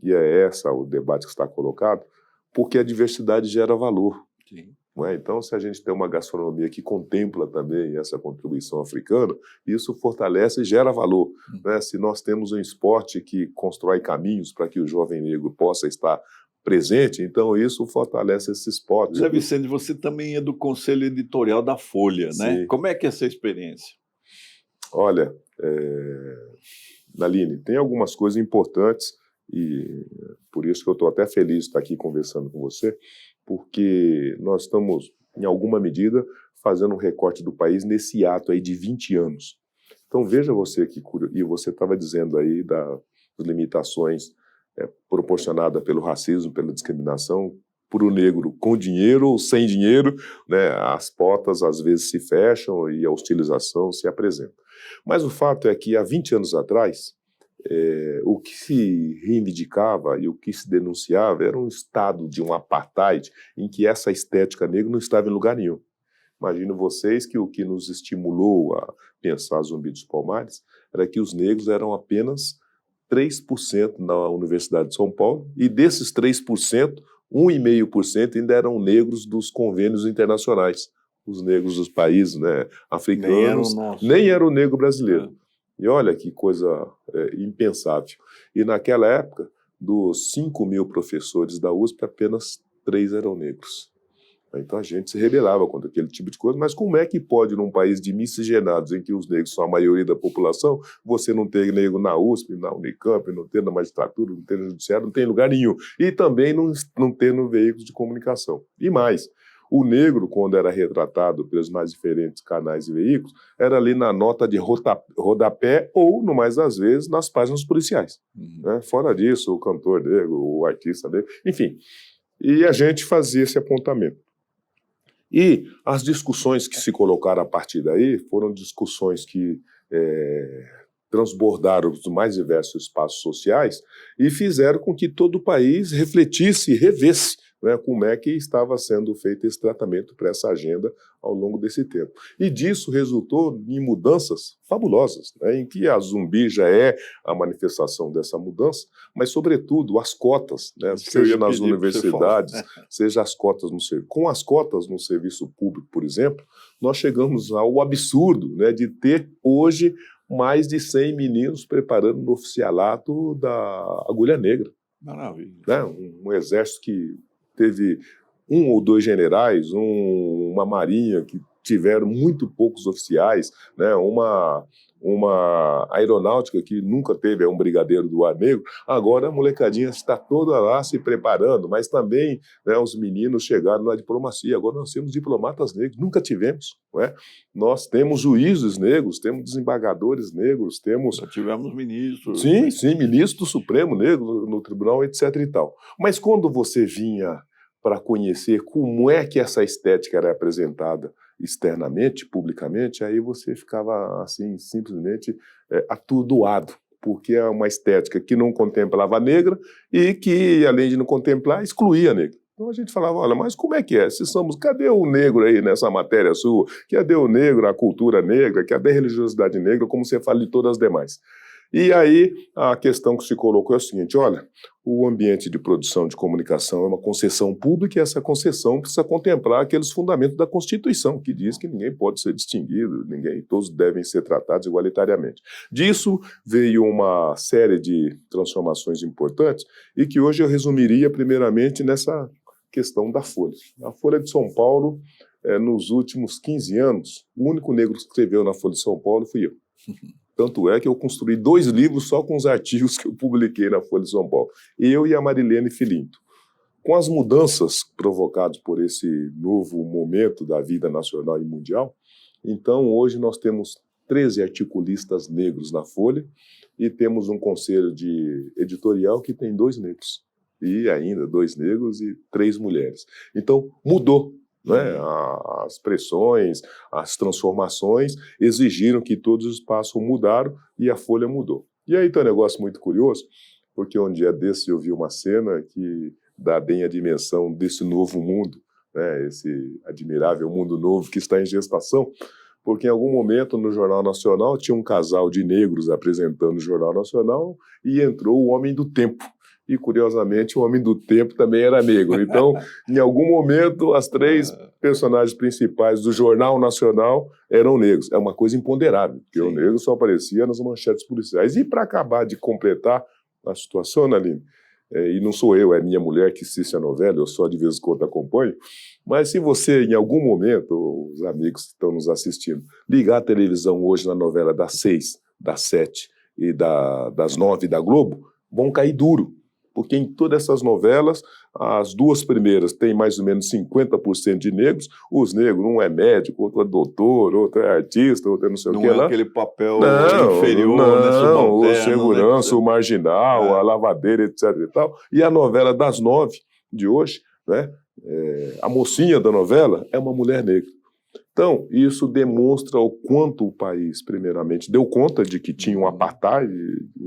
e é esse o debate que está colocado, porque a diversidade gera valor. Sim. Não é? Então, se a gente tem uma gastronomia que contempla também essa contribuição africana, isso fortalece e gera valor. Né? Se nós temos um esporte que constrói caminhos para que o jovem negro possa estar presente, então isso fortalece esse esporte. Zé Vicente, você também é do conselho editorial da Folha, né? Sim. Como é que é essa experiência? Olha, Naline, tem algumas coisas importantes e por isso que eu estou até feliz de estar aqui conversando com você, porque nós estamos, em alguma medida, fazendo um recorte do país nesse ato aí de 20 anos. Então veja você que e você estava dizendo aí das limitações proporcionadas pelo racismo, pela discriminação, por o negro com dinheiro ou sem dinheiro, né, as portas às vezes se fecham e a hostilização se apresenta. Mas o fato é que há 20 anos atrás, o que se reivindicava e o que se denunciava era um estado de um apartheid em que essa estética negra não estava em lugar nenhum. Imagino vocês que o que nos estimulou a pensar Zumbi dos Palmares era que os negros eram apenas 3% na Universidade de São Paulo, e desses 3%, 1,5% ainda eram negros dos convênios internacionais. Os negros dos países, né, africanos, nem era o negro brasileiro. E olha que coisa impensável. E naquela época, dos 5.000 professores da USP, apenas 3 eram negros. Então a gente se rebelava contra aquele tipo de coisa, mas como é que pode, num país de miscigenados, em que os negros são a maioria da população, você não ter negro na USP, na Unicamp, não ter na magistratura, não ter no judiciário, não tem lugar nenhum. E também não ter no veículo de comunicação. E mais, o negro, quando era retratado pelos mais diferentes canais e veículos, era ali na nota de rodapé ou, no mais das vezes, nas páginas policiais. Né? Fora disso, o cantor negro, o artista negro, enfim. E a gente fazia esse apontamento. E as discussões que se colocaram a partir daí foram discussões que transbordaram os mais diversos espaços sociais e fizeram com que todo o país refletisse e revesse, né, como é que estava sendo feito esse tratamento para essa agenda ao longo desse tempo. E disso resultou em mudanças fabulosas, né, em que a Zumbi já é a manifestação dessa mudança, mas, sobretudo, as cotas, né, seja nas universidades, seja as cotas no serviço. Com as cotas no serviço público, por exemplo, nós chegamos ao absurdo, né, de ter hoje mais de 100 meninos preparando no oficialato da Agulha Negra. Maravilha. Né? Um exército que teve 1 ou 2 generais, uma marinha que tiveram muito poucos oficiais, né? Uma aeronáutica que nunca teve um brigadeiro do Ar Negro. Agora a molecadinha está toda lá se preparando, mas também, né, os meninos chegaram na diplomacia. Agora nós temos diplomatas negros, nunca tivemos. Não é? Nós temos juízes negros, temos desembargadores negros, temos... Já tivemos ministros. Sim, sim, ministro do Supremo negro no tribunal, etc. e tal. Mas quando você vinha para conhecer como é que essa estética era apresentada externamente, publicamente, aí você ficava assim, simplesmente atordoado, porque é uma estética que não contemplava a negra e que, além de não contemplar, excluía a negra. Então a gente falava, olha, mas como é que é? Cadê o negro aí nessa matéria sua? Cadê o negro, a cultura negra? Cadê a religiosidade negra? Como você fala de todas as demais? E aí a questão que se colocou é o seguinte, olha, o ambiente de produção de comunicação é uma concessão pública e essa concessão precisa contemplar aqueles fundamentos da Constituição, que diz que ninguém pode ser distinguido, todos devem ser tratados igualitariamente. Disso veio uma série de transformações importantes e que hoje eu resumiria primeiramente nessa questão da Folha. A Folha de São Paulo, nos últimos 15 anos, o único negro que escreveu na Folha de São Paulo fui eu. Tanto é que eu construí 2 livros só com os artigos que eu publiquei na Folha de São Paulo. Eu e a Marilene Filinto. Com as mudanças provocadas por esse novo momento da vida nacional e mundial, então hoje nós temos 13 articulistas negros na Folha e temos um conselho de editorial que tem 2 negros. E ainda 2 negros e 3 mulheres. Então mudou. Né? As pressões, as transformações exigiram que todos os espaços mudaram e a Folha mudou. E aí tem um negócio muito curioso, porque um dia desse eu vi uma cena que dá bem a dimensão desse novo mundo, né? Esse admirável mundo novo que está em gestação, porque em algum momento no Jornal Nacional tinha um casal de negros apresentando o Jornal Nacional e entrou o Homem do Tempo. E, curiosamente, o Homem do Tempo também era negro. Então, em algum momento, as 3 personagens principais do Jornal Nacional eram negros. É uma coisa imponderável, porque o negro só aparecia nas manchetes policiais. E, para acabar de completar a situação, Naline, e não sou eu, é minha mulher que assiste a novela, eu só de vez em quando acompanho, mas se você, em algum momento, os amigos que estão nos assistindo, ligar a televisão hoje na novela das 6, das 7 e das 9 da Globo, vão cair duro. Porque em todas essas novelas, as 2 primeiras têm mais ou menos 50% de negros, os negros, um é médico, outro é doutor, outro é artista, outro é não sei o que lá. Não é aquele papel inferior, né, subalterno, o segurança, né? O marginal, a lavadeira, etc. e tal. E a novela das 9 de hoje, né, a mocinha da novela é uma mulher negra. Então, isso demonstra o quanto o país, primeiramente, deu conta de que tinha um apartheid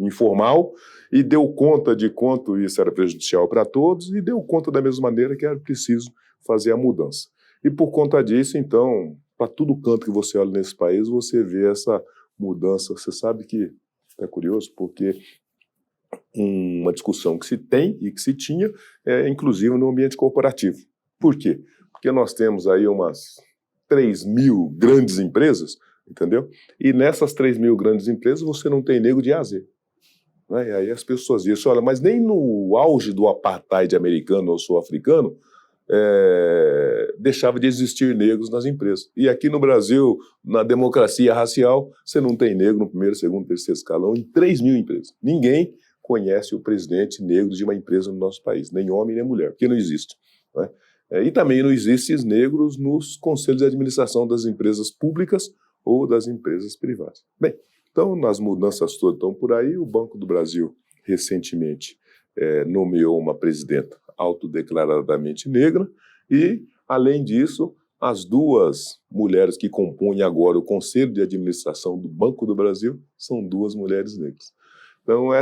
informal e deu conta de quanto isso era prejudicial para todos e deu conta da mesma maneira que era preciso fazer a mudança. E por conta disso, então, para todo canto que você olha nesse país, você vê essa mudança. Você sabe que é curioso, porque uma discussão que se tem e que se tinha é, inclusive, no ambiente corporativo. Por quê? Porque nós temos aí umas 3.000 grandes empresas, entendeu? E nessas 3.000 grandes empresas você não tem negro de A a Z. Né? E aí as pessoas dizem, olha, mas nem no auge do apartheid americano ou sul-africano deixava de existir negros nas empresas. E aqui no Brasil, na democracia racial, você não tem negro no primeiro, segundo, terceiro escalão em 3.000 empresas. Ninguém conhece o presidente negro de uma empresa no nosso país, nem homem nem mulher, porque não existe. Né? E também não existem negros nos conselhos de administração das empresas públicas ou das empresas privadas. Bem, então, nas mudanças todas estão por aí, o Banco do Brasil, recentemente, nomeou uma presidenta autodeclaradamente negra e, além disso, as 2 mulheres que compõem agora o Conselho de Administração do Banco do Brasil são 2 mulheres negras. Então,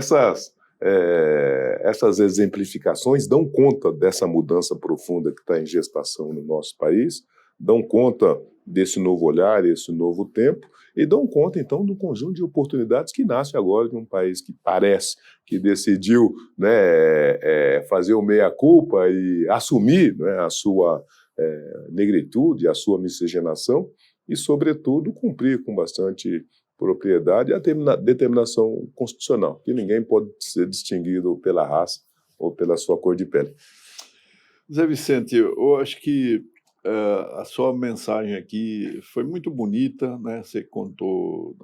essas exemplificações dão conta dessa mudança profunda que está em gestação no nosso país, dão conta desse novo olhar, esse novo tempo, e dão conta, então, do conjunto de oportunidades que nasce agora de um país que parece que decidiu, né, fazer o meia-culpa e assumir, né, a sua negritude, a sua miscigenação, e, sobretudo, cumprir com bastante propriedade a determinação constitucional, que ninguém pode ser distinguido pela raça ou pela sua cor de pele. Zé Vicente, eu acho que a sua mensagem aqui foi muito bonita, né? Você contou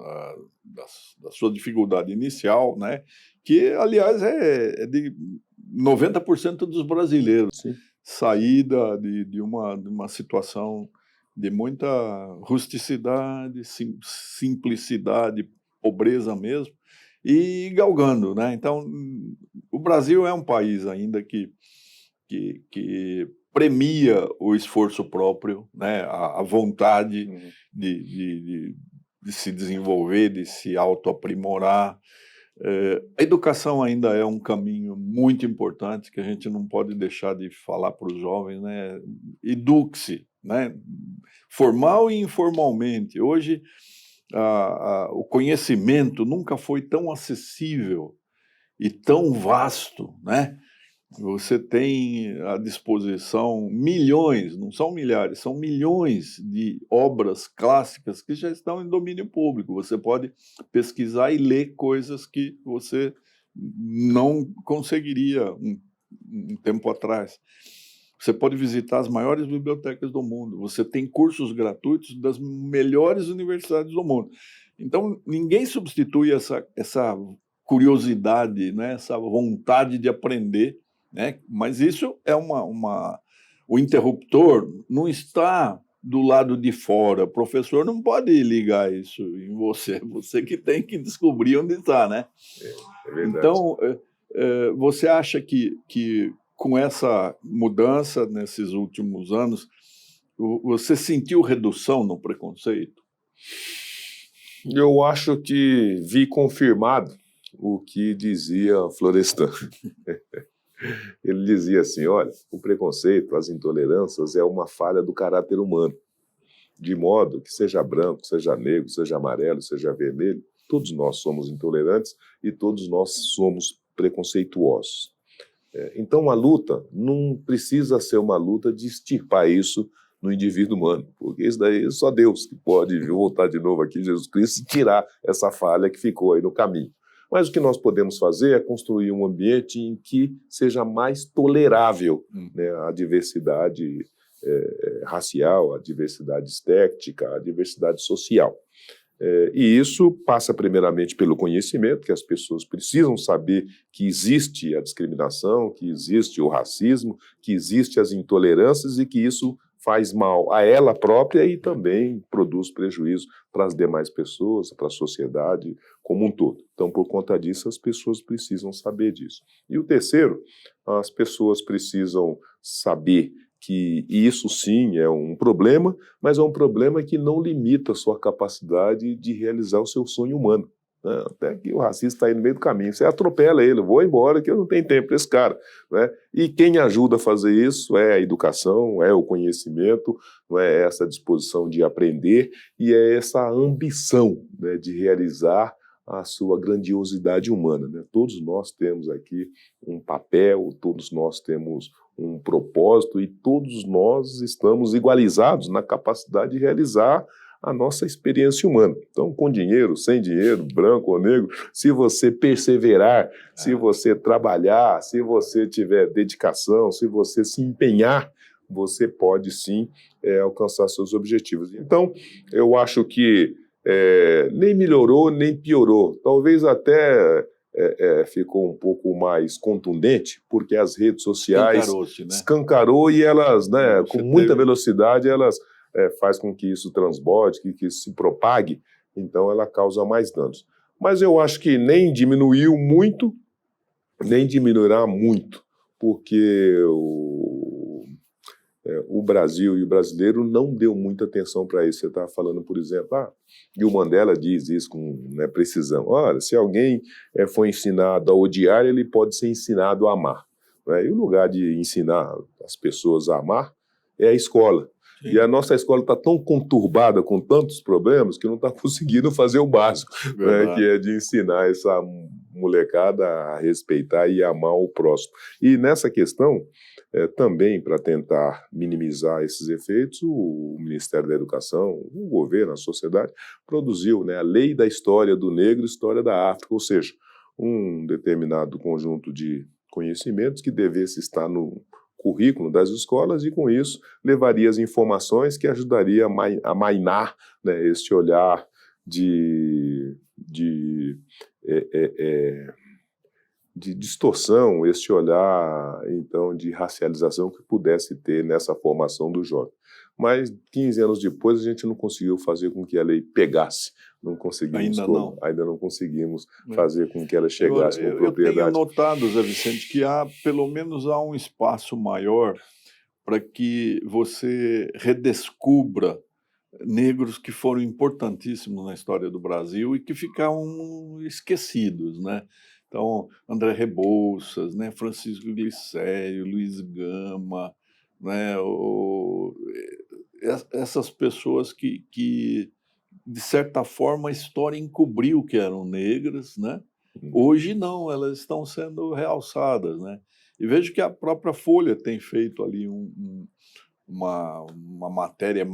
da sua dificuldade inicial, né? Que, aliás, é de 90% dos brasileiros. Sim. Saída de uma situação de muita rusticidade, simplicidade, pobreza mesmo, e galgando, né? Então, o Brasil é um país ainda que premia o esforço próprio, né? A vontade de se desenvolver, de se autoaprimorar. A educação ainda é um caminho muito importante que a gente não pode deixar de falar para os jovens, né? Eduque-se, né? Formal e informalmente. Hoje, o conhecimento nunca foi tão acessível e tão vasto, né? Você tem à disposição milhões, não são milhares, são milhões de obras clássicas que já estão em domínio público. Você pode pesquisar e ler coisas que você não conseguiria um tempo atrás. Você pode visitar as maiores bibliotecas do mundo. Você tem cursos gratuitos das melhores universidades do mundo. Então, ninguém substitui essa curiosidade, né? Essa vontade de aprender, né? Mas isso é o interruptor não está do lado de fora. O professor não pode ligar isso em você. Você que tem que descobrir onde está, né? É verdade. Então, você acha que com essa mudança nesses últimos anos, você sentiu redução no preconceito? Eu acho que vi confirmado o que dizia Florestan. Ele dizia assim, olha, o preconceito, as intolerâncias é uma falha do caráter humano, de modo que seja branco, seja negro, seja amarelo, seja vermelho, todos nós somos intolerantes e todos nós somos preconceituosos. Então a luta não precisa ser uma luta de extirpar isso no indivíduo humano, porque isso daí é só Deus que pode voltar de novo aqui, Jesus Cristo, e tirar essa falha que ficou aí no caminho. Mas o que nós podemos fazer é construir um ambiente em que seja mais tolerável, né, a diversidade racial, a diversidade estética, a diversidade social. E isso passa primeiramente pelo conhecimento, que as pessoas precisam saber que existe a discriminação, que existe o racismo, que existem as intolerâncias e que isso faz mal a ela própria e também produz prejuízo para as demais pessoas, para a sociedade como um todo. Então, por conta disso, as pessoas precisam saber disso. E o terceiro, as pessoas precisam saber que isso sim é um problema, mas é um problema que não limita a sua capacidade de realizar o seu sonho humano. Né? Até que o racista está aí no meio do caminho, você atropela ele, eu vou embora que eu não tenho tempo para esse cara. Né? E quem ajuda a fazer isso é a educação, é o conhecimento, não é essa disposição de aprender e é essa ambição, né, de realizar a sua grandiosidade humana. Né? Todos nós temos aqui um papel, todos nós temos um propósito e todos nós estamos igualizados na capacidade de realizar a nossa experiência humana. Então, com dinheiro, sem dinheiro, branco ou negro, se você perseverar, se você trabalhar, se você tiver dedicação, se você se empenhar, você pode sim alcançar seus objetivos. Então, eu acho que nem melhorou, nem piorou. Talvez até ficou um pouco mais contundente, porque as redes sociais escancarou e elas, né, com muita velocidade, elas faz com que isso transborde, que isso se propague, então ela causa mais danos. Mas eu acho que nem diminuiu muito, nem diminuirá muito, porque o o Brasil e o brasileiro não deu muita atenção para isso. Você estava falando, por exemplo, e o Mandela diz isso com, né, precisão. Olha, se alguém foi ensinado a odiar, ele pode ser ensinado a amar. Né? E o lugar de ensinar as pessoas a amar é a escola. Sim. E a nossa escola está tão conturbada com tantos problemas que não está conseguindo fazer o básico, né, que é de ensinar essa molecada a respeitar e amar o próximo. E nessa questão, também para tentar minimizar esses efeitos, o Ministério da Educação, o governo, a sociedade, produziu, né, a Lei da História do Negro e História da África, ou seja, um determinado conjunto de conhecimentos que devesse estar no currículo das escolas e, com isso, levaria as informações que ajudaria a mainar, né, este olhar de distorção, este olhar, então, de racialização que pudesse ter nessa formação do jovem. Mas, 15 anos depois, a gente não conseguiu fazer com que a lei pegasse. Ainda não conseguimos fazer com que ela chegasse com propriedade. Eu tenho notado, Zé Vicente, que pelo menos há um espaço maior para que você redescubra negros que foram importantíssimos na história do Brasil e que ficaram esquecidos, né? Então, André Rebouças, né? Francisco Glicério, Luiz Gama, né? Essas pessoas que, de certa forma, a história encobriu que eram negras, né? Hoje não, elas estão sendo realçadas, né? E vejo que a própria Folha tem feito ali uma matéria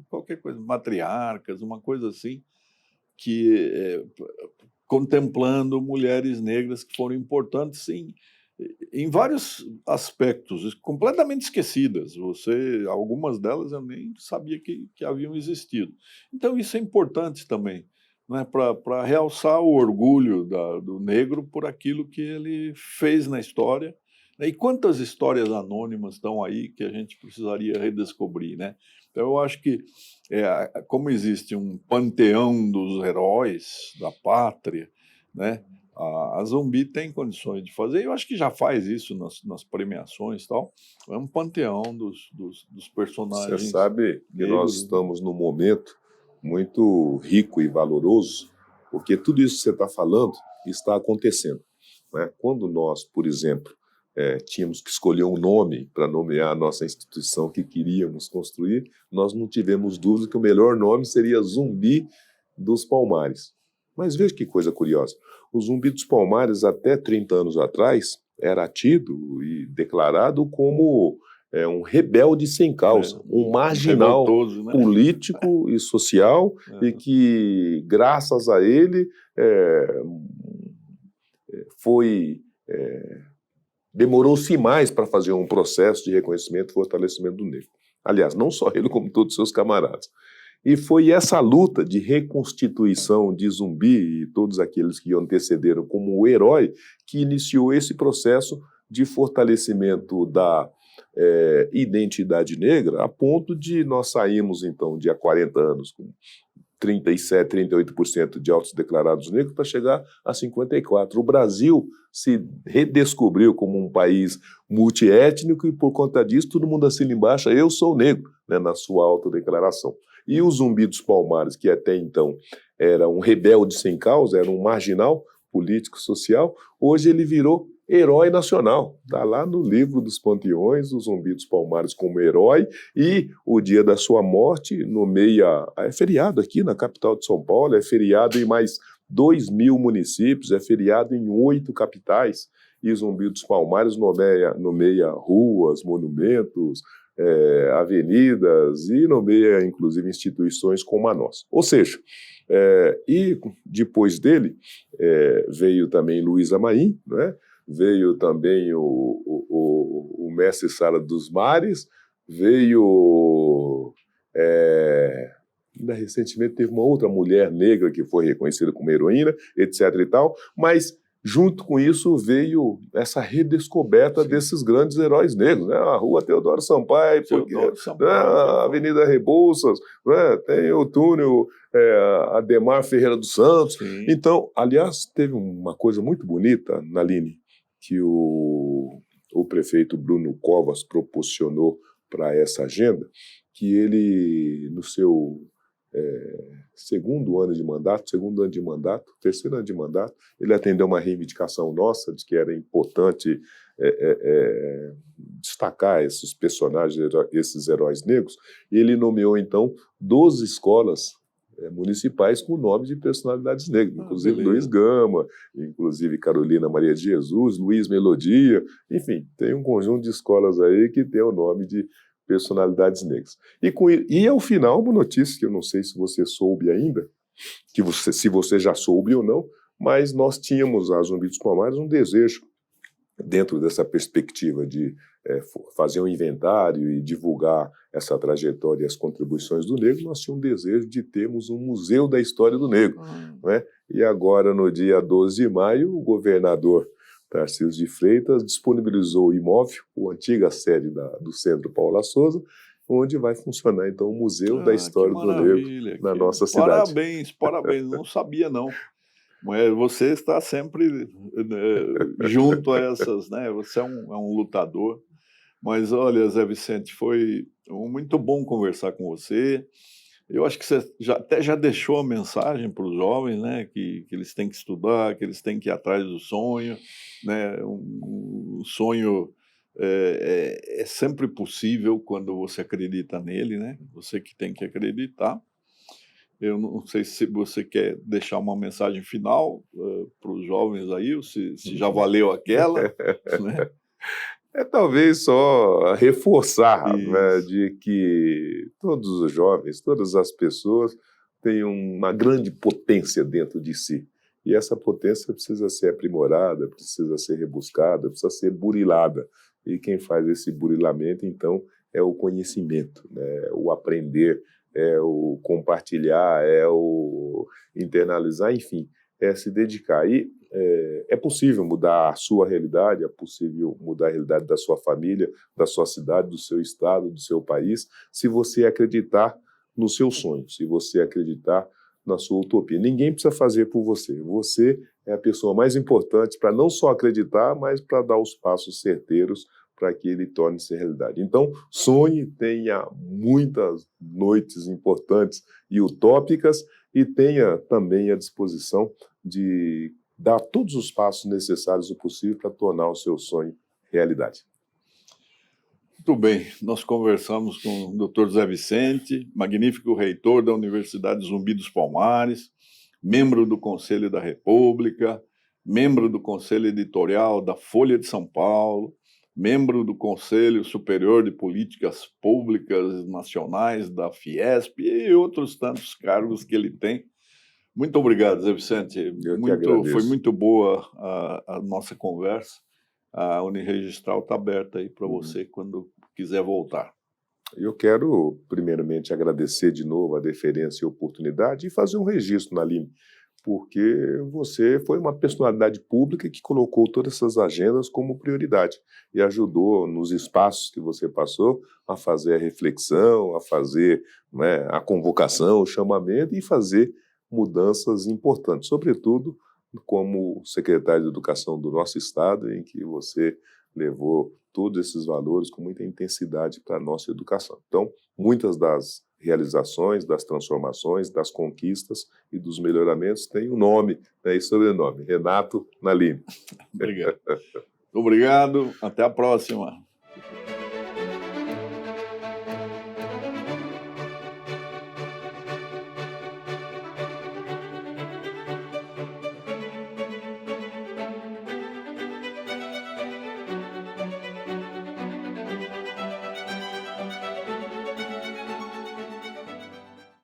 qualquer coisa, matriarcas, uma coisa assim, que contemplando mulheres negras que foram importantes em vários aspectos, completamente esquecidas. Algumas delas eu nem sabia que haviam existido. Então isso é importante também, né, para realçar o orgulho do negro por aquilo que ele fez na história. E quantas histórias anônimas estão aí que a gente precisaria redescobrir, né? Então, eu acho que, como existe um panteão dos heróis da pátria, né? A Zumbi tem condições de fazer, e eu acho que já faz isso nas premiações e tal. É um panteão dos personagens. Você sabe que nós estamos num momento muito rico e valoroso, porque tudo isso que você está falando está acontecendo, né? Quando nós, por exemplo, tínhamos que escolher um nome para nomear a nossa instituição que queríamos construir, nós não tivemos dúvida que o melhor nome seria Zumbi dos Palmares. Mas veja que coisa curiosa. O Zumbi dos Palmares, até 30 anos atrás, era tido e declarado como um rebelde sem causa, um marginal revoltoso, né? Político e social, e que, graças a ele, demorou-se mais para fazer um processo de reconhecimento e fortalecimento do negro. Aliás, não só ele, como todos os seus camaradas. E foi essa luta de reconstituição de Zumbi e todos aqueles que o antecederam como o herói que iniciou esse processo de fortalecimento da identidade negra, a ponto de nós sairmos, então, de há 40 anos com 37%, 38% de autodeclarados negros para chegar a 54%. O Brasil se redescobriu como um país multiétnico e, por conta disso, todo mundo assina embaixo, eu sou negro, né, na sua autodeclaração. E o Zumbi dos Palmares, que até então era um rebelde sem causa, era um marginal político, social, hoje ele virou herói nacional. Está lá no livro dos Panteões, o Zumbi dos Palmares como herói, e o dia da sua morte nomeia... É feriado aqui na capital de São Paulo, é feriado em mais 2.000 municípios, é feriado em 8 capitais, e Zumbi dos Palmares nomeia ruas, monumentos, avenidas, e nomeia, inclusive, instituições como a nossa. Ou seja, e depois dele veio também Luiz Amaim, né? Veio também o mestre Sala dos Mares, veio... ainda recentemente teve uma outra mulher negra que foi reconhecida como heroína, etc. e tal, mas junto com isso veio essa redescoberta desses grandes heróis negros, né? A Rua Teodoro Sampaio, a Avenida Rebouças, né? Tem o túnel Ademar Ferreira dos Santos. Então, aliás, teve uma coisa muito bonita, Naline, que o o prefeito Bruno Covas proporcionou para essa agenda, que ele, no seu terceiro ano de mandato, ele atendeu uma reivindicação nossa de que era importante destacar esses personagens, esses heróis negros, e ele nomeou, então, 12 escolas municipais com o nome de personalidades negras, inclusive Luiz Gama, inclusive Carolina Maria de Jesus, Luiz Melodia, enfim, tem um conjunto de escolas aí que tem o nome de personalidades negras. E ao final, uma notícia que eu não sei se você soube ainda, se você já soube ou não, mas nós tínhamos, a Zumbi dos Palmares, um desejo, dentro dessa perspectiva de fazer um inventário e divulgar essa trajetória e as contribuições do negro, nós tínhamos um desejo de termos um museu da história do negro. Não é? E agora, no dia 12 de maio, o governador Tarcísio de Freitas disponibilizou o imóvel, a antiga sede do Centro Paula Souza, onde vai funcionar, então, o Museu da História do Negro na nossa cidade. Parabéns, não sabia, não. Mas você está sempre junto a essas, né? Você é um lutador. Mas, olha, Zé Vicente, foi muito bom conversar com você. Eu acho que você até já deixou a mensagem para os jovens, né? Que eles têm que estudar, que eles têm que ir atrás do sonho, né? Um sonho é sempre possível quando você acredita nele, né? Você que tem que acreditar. Eu não sei se você quer deixar uma mensagem final para os jovens aí, ou se já valeu aquela, né? Talvez só reforçar, né, de que todos os jovens, todas as pessoas têm uma grande potência dentro de si. E essa potência precisa ser aprimorada, precisa ser rebuscada, precisa ser burilada. E quem faz esse burilamento, então, é o conhecimento, né, o aprender, é o compartilhar, é o internalizar, enfim, é se dedicar. E é possível mudar a sua realidade, é possível mudar a realidade da sua família, da sua cidade, do seu estado, do seu país, se você acreditar no seu sonho, se você acreditar na sua utopia. Ninguém precisa fazer por você. Você é a pessoa mais importante para não só acreditar, mas para dar os passos certeiros para que ele torne-se realidade. Então, sonhe, tenha muitas noites importantes e utópicas e tenha também a disposição de dar todos os passos necessários o possível para tornar o seu sonho realidade. Muito bem, nós conversamos com o Dr. Zé Vicente, magnífico reitor da Universidade Zumbi dos Palmares, membro do Conselho da República, membro do Conselho Editorial da Folha de São Paulo, membro do Conselho Superior de Políticas Públicas Nacionais da Fiesp e outros tantos cargos que ele tem. Muito obrigado, Zé Vicente. Foi muito boa a nossa conversa. A Uniregistral está aberta aí para você quando quiser voltar. Eu quero, primeiramente, agradecer de novo a deferência e a oportunidade e fazer um registro na LIME, porque você foi uma personalidade pública que colocou todas essas agendas como prioridade e ajudou nos espaços que você passou a fazer a reflexão, a fazer, né, a convocação, o chamamento e fazer mudanças importantes, sobretudo como secretário de Educação do nosso Estado, em que você levou todos esses valores com muita intensidade para a nossa educação. Então, muitas das realizações, das transformações, das conquistas e dos melhoramentos têm um nome, né, e sobrenome, Renato Nalini. Obrigado. Obrigado, até a próxima.